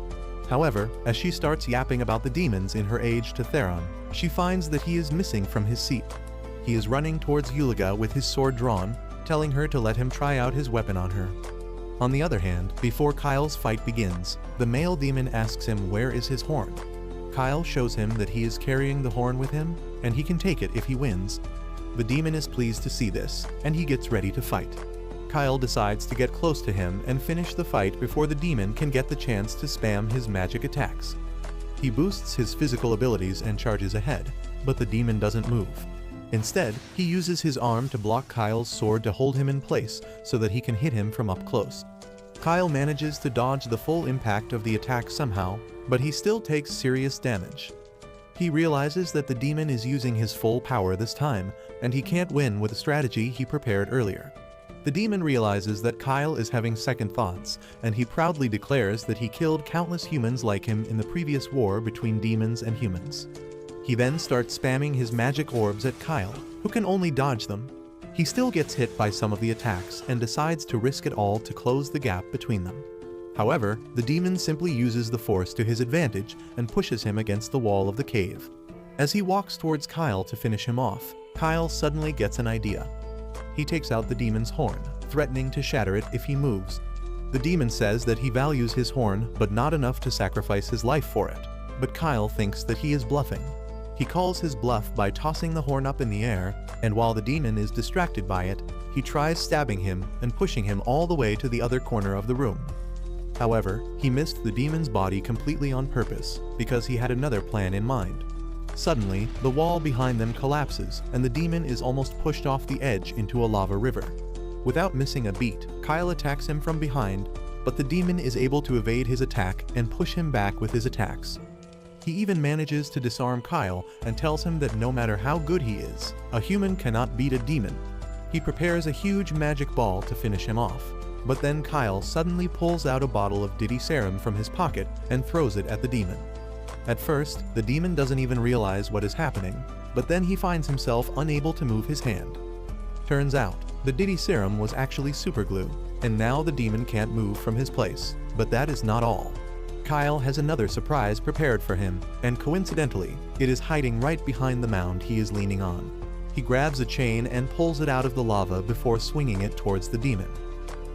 However, as she starts yapping about the demons in her age to Theron, she finds that he is missing from his seat. He is running towards Yuliga with his sword drawn, telling her to let him try out his weapon on her. On the other hand, before Kyle's fight begins, the male demon asks him where is his horn. Kyle shows him that he is carrying the horn with him, and he can take it if he wins. The demon is pleased to see this, and he gets ready to fight. Kyle decides to get close to him and finish the fight before the demon can get the chance to spam his magic attacks. He boosts his physical abilities and charges ahead, but the demon doesn't move. Instead, he uses his arm to block Kyle's sword to hold him in place so that he can hit him from up close. Kyle manages to dodge the full impact of the attack somehow, but he still takes serious damage. He realizes that the demon is using his full power this time, and he can't win with the strategy he prepared earlier. The demon realizes that Kyle is having second thoughts, and he proudly declares that he killed countless humans like him in the previous war between demons and humans. He then starts spamming his magic orbs at Kyle, who can only dodge them. He still gets hit by some of the attacks and decides to risk it all to close the gap between them. However, the demon simply uses the force to his advantage and pushes him against the wall of the cave. As he walks towards Kyle to finish him off, Kyle suddenly gets an idea. He takes out the demon's horn, threatening to shatter it if he moves. The demon says that he values his horn, but not enough to sacrifice his life for it. But Kyle thinks that he is bluffing. He calls his bluff by tossing the horn up in the air, and while the demon is distracted by it, he tries stabbing him and pushing him all the way to the other corner of the room. However, he missed the demon's body completely on purpose, because he had another plan in mind. Suddenly, the wall behind them collapses, and the demon is almost pushed off the edge into a lava river. Without missing a beat, Kyle attacks him from behind, but the demon is able to evade his attack and push him back with his attacks. He even manages to disarm Kyle and tells him that no matter how good he is, a human cannot beat a demon. He prepares a huge magic ball to finish him off, but then Kyle suddenly pulls out a bottle of Diddy serum from his pocket and throws it at the demon. At first, the demon doesn't even realize what is happening, but then he finds himself unable to move his hand. Turns out, the Diddy serum was actually superglue, and now the demon can't move from his place. But that is not all. Kyle has another surprise prepared for him, and coincidentally, it is hiding right behind the mound he is leaning on. He grabs a chain and pulls it out of the lava before swinging it towards the demon.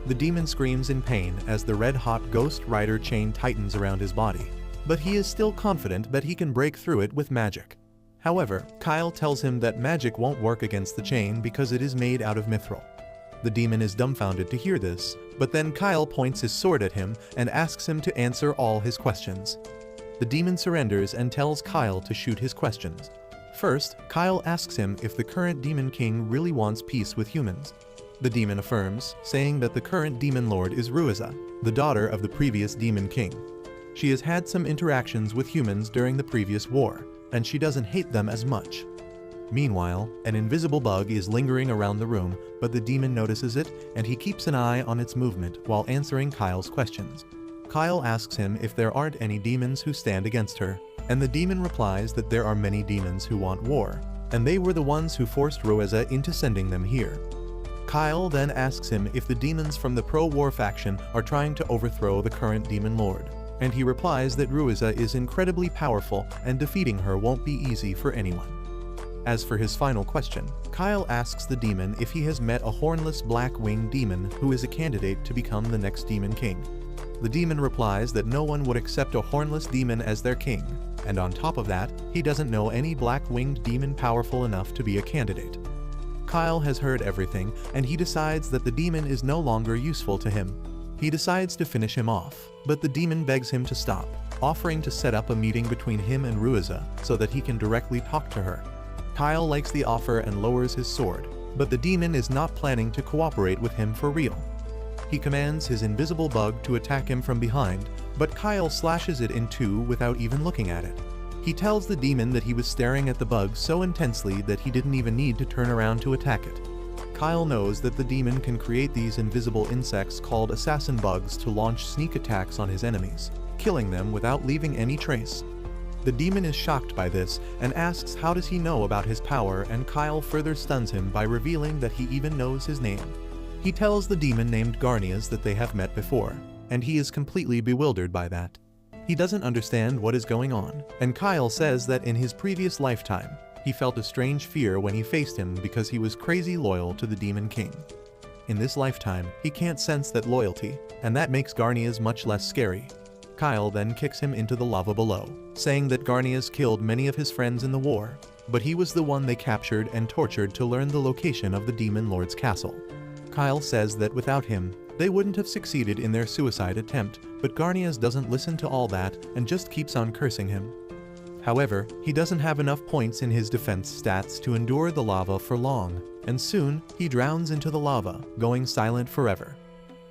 The demon screams in pain as the red-hot Ghost Rider chain tightens around his body, but he is still confident that he can break through it with magic. However, Kyle tells him that magic won't work against the chain because it is made out of mithril. The demon is dumbfounded to hear this, but then Kyle points his sword at him and asks him to answer all his questions. The demon surrenders and tells Kyle to shoot his questions. First, Kyle asks him if the current Demon King really wants peace with humans. The demon affirms, saying that the current Demon Lord is Ruiza, the daughter of the previous Demon King. She has had some interactions with humans during the previous war, and she doesn't hate them as much. Meanwhile, an invisible bug is lingering around the room, but the demon notices it, and he keeps an eye on its movement while answering Kyle's questions. Kyle asks him if there aren't any demons who stand against her, and the demon replies that there are many demons who want war, and they were the ones who forced Ruiza into sending them here. Kyle then asks him if the demons from the pro-war faction are trying to overthrow the current Demon Lord, and he replies that Ruiza is incredibly powerful and defeating her won't be easy for anyone. As for his final question, Kyle asks the demon if he has met a hornless black-winged demon who is a candidate to become the next Demon King. The demon replies that no one would accept a hornless demon as their king, and on top of that, he doesn't know any black-winged demon powerful enough to be a candidate. Kyle has heard everything, and he decides that the demon is no longer useful to him. He decides to finish him off, but the demon begs him to stop, offering to set up a meeting between him and Ruiza so that he can directly talk to her. Kyle likes the offer and lowers his sword, but the demon is not planning to cooperate with him for real. He commands his invisible bug to attack him from behind, but Kyle slashes it in two without even looking at it. He tells the demon that he was staring at the bug so intensely that he didn't even need to turn around to attack it. Kyle knows that the demon can create these invisible insects called assassin bugs to launch sneak attacks on his enemies, killing them without leaving any trace. The demon is shocked by this and asks how does he know about his power, and Kyle further stuns him by revealing that he even knows his name. He tells the demon named Garnias that they have met before, and he is completely bewildered by that. He doesn't understand what is going on, and Kyle says that in his previous lifetime, he felt a strange fear when he faced him because he was crazy loyal to the Demon King. In this lifetime, he can't sense that loyalty, and that makes Garnias much less scary. Kyle then kicks him into the lava below, saying that Garnias killed many of his friends in the war, but he was the one they captured and tortured to learn the location of the Demon Lord's castle. Kyle says that without him, they wouldn't have succeeded in their suicide attempt, but Garnias doesn't listen to all that and just keeps on cursing him. However, he doesn't have enough points in his defense stats to endure the lava for long, and soon he drowns into the lava, going silent forever.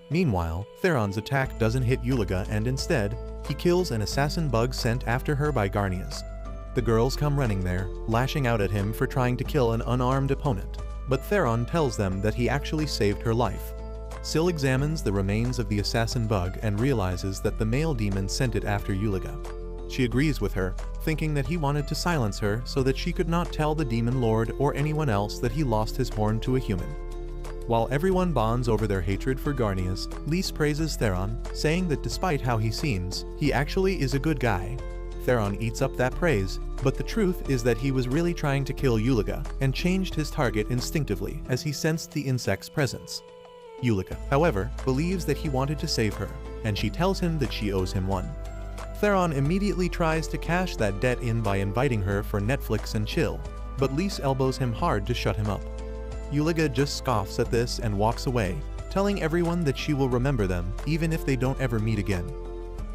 Meanwhile, Theron's attack doesn't hit Yuliga, and instead, he kills an assassin bug sent after her by Garnias. The girls come running there, lashing out at him for trying to kill an unarmed opponent, but Theron tells them that he actually saved her life. Syl examines the remains of the assassin bug and realizes that the male demon sent it after Yuliga. She agrees with her, thinking that he wanted to silence her so that she could not tell the Demon Lord or anyone else that he lost his horn to a human. While everyone bonds over their hatred for Garnias, Lys praises Theron, saying that despite how he seems, he actually is a good guy. Theron eats up that praise, but the truth is that he was really trying to kill Yuliga and changed his target instinctively as he sensed the insect's presence. Yuliga, however, believes that he wanted to save her, and she tells him that she owes him one. Theron immediately tries to cash that debt in by inviting her for Netflix and chill, but Lise elbows him hard to shut him up. Yuliga just scoffs at this and walks away, telling everyone that she will remember them even if they don't ever meet again.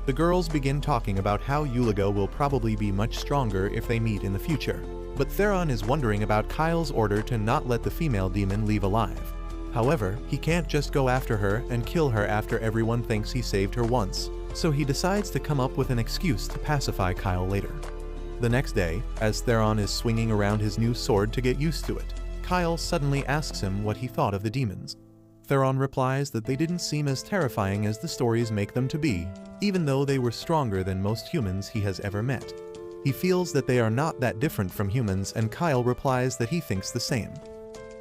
The girls begin talking about how Yuliga will probably be much stronger if they meet in the future, but Theron is wondering about Kyle's order to not let the female demon leave alive. However, he can't just go after her and kill her after everyone thinks he saved her once, so he decides to come up with an excuse to pacify Kyle later. The next day, as Theron is swinging around his new sword to get used to it, Kyle suddenly asks him what he thought of the demons. Theron replies that they didn't seem as terrifying as the stories make them to be, even though they were stronger than most humans he has ever met. He feels that they are not that different from humans, and Kyle replies that he thinks the same.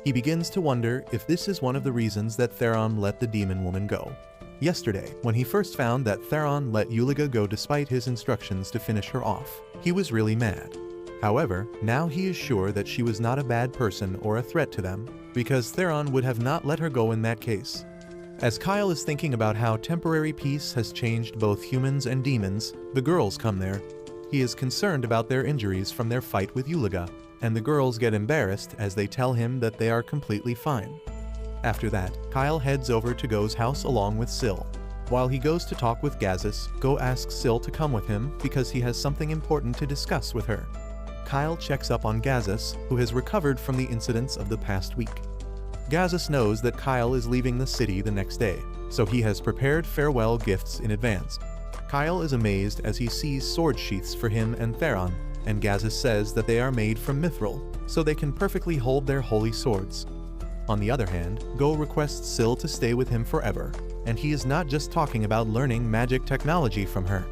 He begins to wonder if this is one of the reasons that Theron let the demon woman go. Yesterday, when he first found that Theron let Yuliga go despite his instructions to finish her off, he was really mad. However, now he is sure that she was not a bad person or a threat to them, because Theron would have not let her go in that case. As Kyle is thinking about how temporary peace has changed both humans and demons, the girls come there. He is concerned about their injuries from their fight with Yuliga, and the girls get embarrassed as they tell him that they are completely fine. After that, Kyle heads over to Go's house along with Syl. While he goes to talk with Gazis, Go asks Syl to come with him because he has something important to discuss with her. Kyle checks up on Gazis, who has recovered from the incidents of the past week. Gazis knows that Kyle is leaving the city the next day, so he has prepared farewell gifts in advance. Kyle is amazed as he sees sword sheaths for him and Theron, and Gazis says that they are made from mithril, so they can perfectly hold their holy swords. On the other hand, Go requests Syl to stay with him forever, and he is not just talking about learning magic technology from her.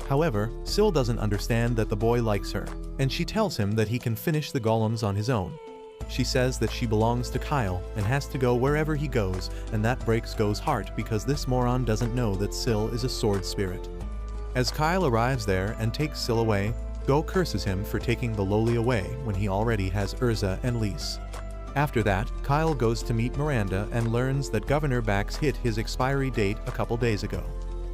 However, Syl doesn't understand that the boy likes her, and she tells him that he can finish the golems on his own. She says that she belongs to Kyle and has to go wherever he goes, and that breaks Go's heart because this moron doesn't know that Syl is a sword spirit. As Kyle arrives there and takes Syl away, Go curses him for taking the lowly away when he already has Urza and Lise. After that, Kyle goes to meet Miranda and learns that Governor Bax hit his expiry date a couple days ago.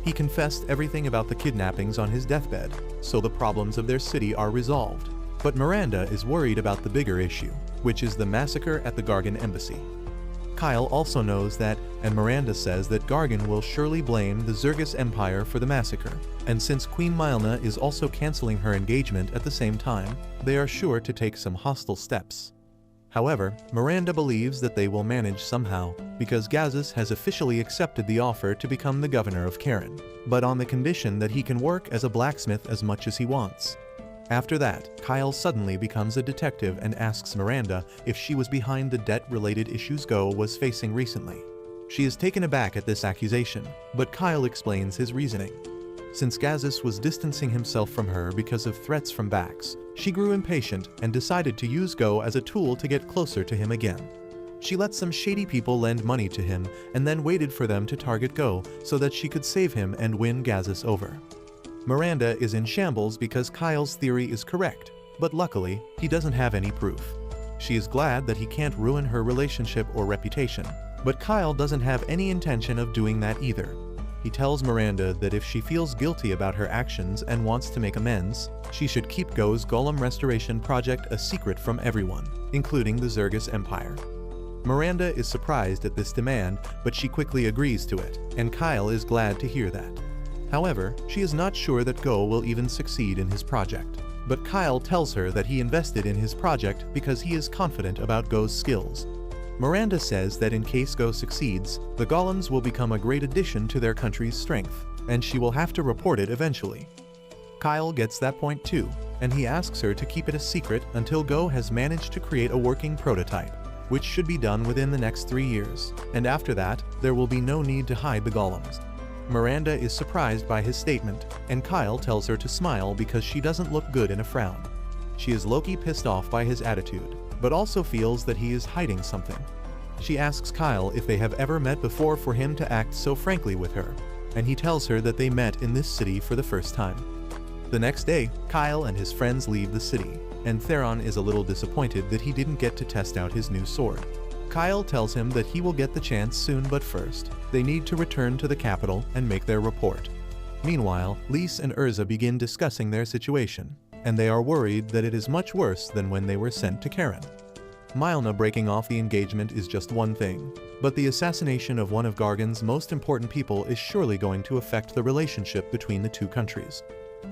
He confessed everything about the kidnappings on his deathbed, so the problems of their city are resolved. But Miranda is worried about the bigger issue, which is the massacre at the Gargan embassy. Kyle also knows that, and Miranda says that Gargan will surely blame the Zergus Empire for the massacre, and since Queen Mylna is also canceling her engagement at the same time, they are sure to take some hostile steps. However, Miranda believes that they will manage somehow, because Gazis has officially accepted the offer to become the governor of Karen, but on the condition that he can work as a blacksmith as much as he wants. After that, Kyle suddenly becomes a detective and asks Miranda if she was behind the debt-related issues Go was facing recently. She is taken aback at this accusation, but Kyle explains his reasoning. Since Gazis was distancing himself from her because of threats from Bax, she grew impatient and decided to use Go as a tool to get closer to him again. She let some shady people lend money to him and then waited for them to target Go so that she could save him and win Gazis over. Miranda is in shambles because Kyle's theory is correct, but luckily, he doesn't have any proof. She is glad that he can't ruin her relationship or reputation, but Kyle doesn't have any intention of doing that either. He tells Miranda that if she feels guilty about her actions and wants to make amends, she should keep Go's golem restoration project a secret from everyone, including the Zergus Empire. Miranda is surprised at this demand, but she quickly agrees to it, and Kyle is glad to hear that. However, she is not sure that Go will even succeed in his project, but Kyle tells her that he invested in his project because he is confident about Go's skills. Miranda says that in case Go succeeds, the golems will become a great addition to their country's strength, and she will have to report it eventually. Kyle gets that point too, and he asks her to keep it a secret until Go has managed to create a working prototype, which should be done within the next 3 years, and after that, there will be no need to hide the golems. Miranda is surprised by his statement, and Kyle tells her to smile because she doesn't look good in a frown. She is low-key pissed off by his attitude, but also feels that he is hiding something. She asks Kyle if they have ever met before for him to act so frankly with her, and he tells her that they met in this city for the first time. The next day, Kyle and his friends leave the city, and Theron is a little disappointed that he didn't get to test out his new sword. Kyle tells him that he will get the chance soon, but first, they need to return to the capital and make their report. Meanwhile, Lise and Urza begin discussing their situation, and they are worried that it is much worse than when they were sent to Karen. Mylna breaking off the engagement is just one thing, but the assassination of one of Gargan's most important people is surely going to affect the relationship between the two countries.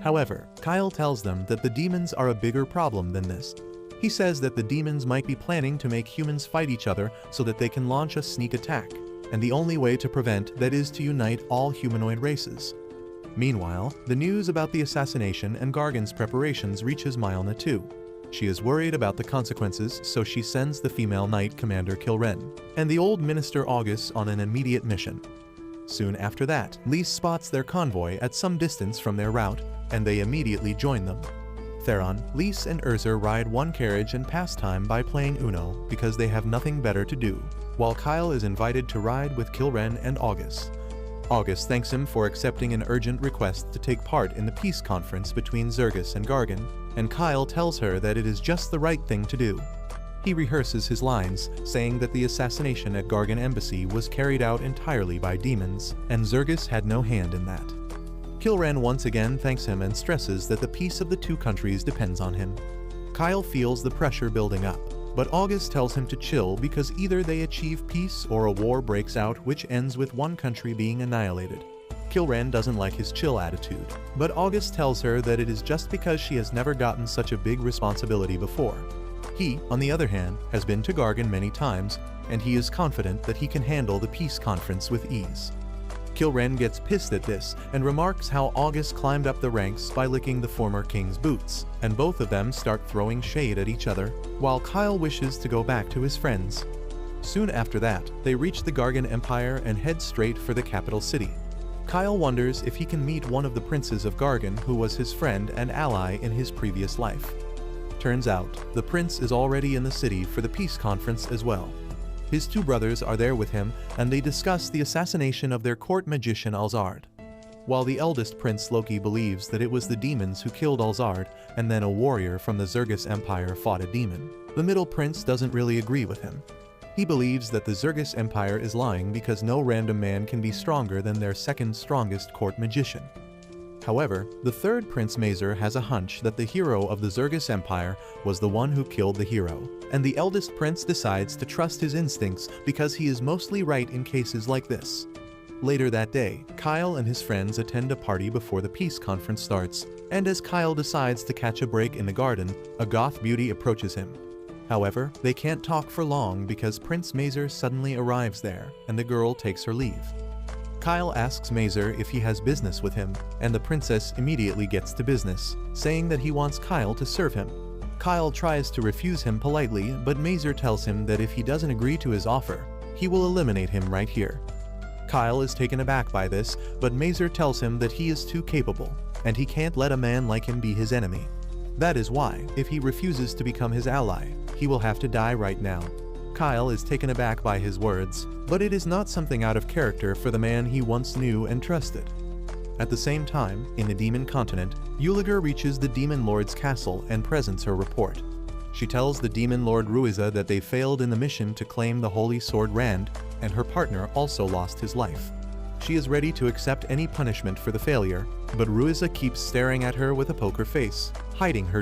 However, Kyle tells them that the demons are a bigger problem than this. He says that the demons might be planning to make humans fight each other so that they can launch a sneak attack, and the only way to prevent that is to unite all humanoid races. Meanwhile, the news about the assassination and Gargan's preparations reaches Mylna too. She is worried about the consequences, so she sends the female knight commander Kilren and the old minister August on an immediate mission. Soon after that, Lise spots their convoy at some distance from their route, and they immediately join them. Theron, Lise and Urza ride one carriage and pass time by playing Uno because they have nothing better to do, while Kyle is invited to ride with Kilren and August. August thanks him for accepting an urgent request to take part in the peace conference between Zergus and Gargan, and Kyle tells her that it is just the right thing to do. He rehearses his lines, saying that the assassination at Gargan Embassy was carried out entirely by demons, and Zergus had no hand in that. Kilren once again thanks him and stresses that the peace of the two countries depends on him. Kyle feels the pressure building up, but August tells him to chill because either they achieve peace or a war breaks out which ends with one country being annihilated. Kilren doesn't like his chill attitude, but August tells her that it is just because she has never gotten such a big responsibility before. He, on the other hand, has been to Gargan many times, and he is confident that he can handle the peace conference with ease. Kilren gets pissed at this and remarks how August climbed up the ranks by licking the former king's boots, and both of them start throwing shade at each other, while Kyle wishes to go back to his friends. Soon after that, they reach the Gargan Empire and head straight for the capital city. Kyle wonders if he can meet one of the princes of Gargan who was his friend and ally in his previous life. Turns out, the prince is already in the city for the peace conference as well. His two brothers are there with him, and they discuss the assassination of their court magician Alzard. While the eldest prince Loki believes that it was the demons who killed Alzard, and then a warrior from the Zergus Empire fought a demon, the middle prince doesn't really agree with him. He believes that the Zergus Empire is lying because no random man can be stronger than their second strongest court magician. However, the third Prince Mazer has a hunch that the hero of the Zergus Empire was the one who killed the hero, and the eldest prince decides to trust his instincts because he is mostly right in cases like this. Later that day, Kyle and his friends attend a party before the peace conference starts, and as Kyle decides to catch a break in the garden, a goth beauty approaches him. However, they can't talk for long because Prince Mazer suddenly arrives there, and the girl takes her leave. Kyle asks Mazer if he has business with him, and the princess immediately gets to business, saying that he wants Kyle to serve him. Kyle tries to refuse him politely, but Mazer tells him that if he doesn't agree to his offer, he will eliminate him right here. Kyle is taken aback by this, but Mazer tells him that he is too capable, and he can't let a man like him be his enemy. That is why, if he refuses to become his ally, he will have to die right now. Kyle is taken aback by his words, but it is not something out of character for the man he once knew and trusted. At the same time, in the Demon Continent, Uliger reaches the Demon Lord's castle and presents her report. She tells the Demon Lord Ruiza that they failed in the mission to claim the Holy Sword Rand, and her partner also lost his life. She is ready to accept any punishment for the failure, but Ruiza keeps staring at her with a poker face, hiding her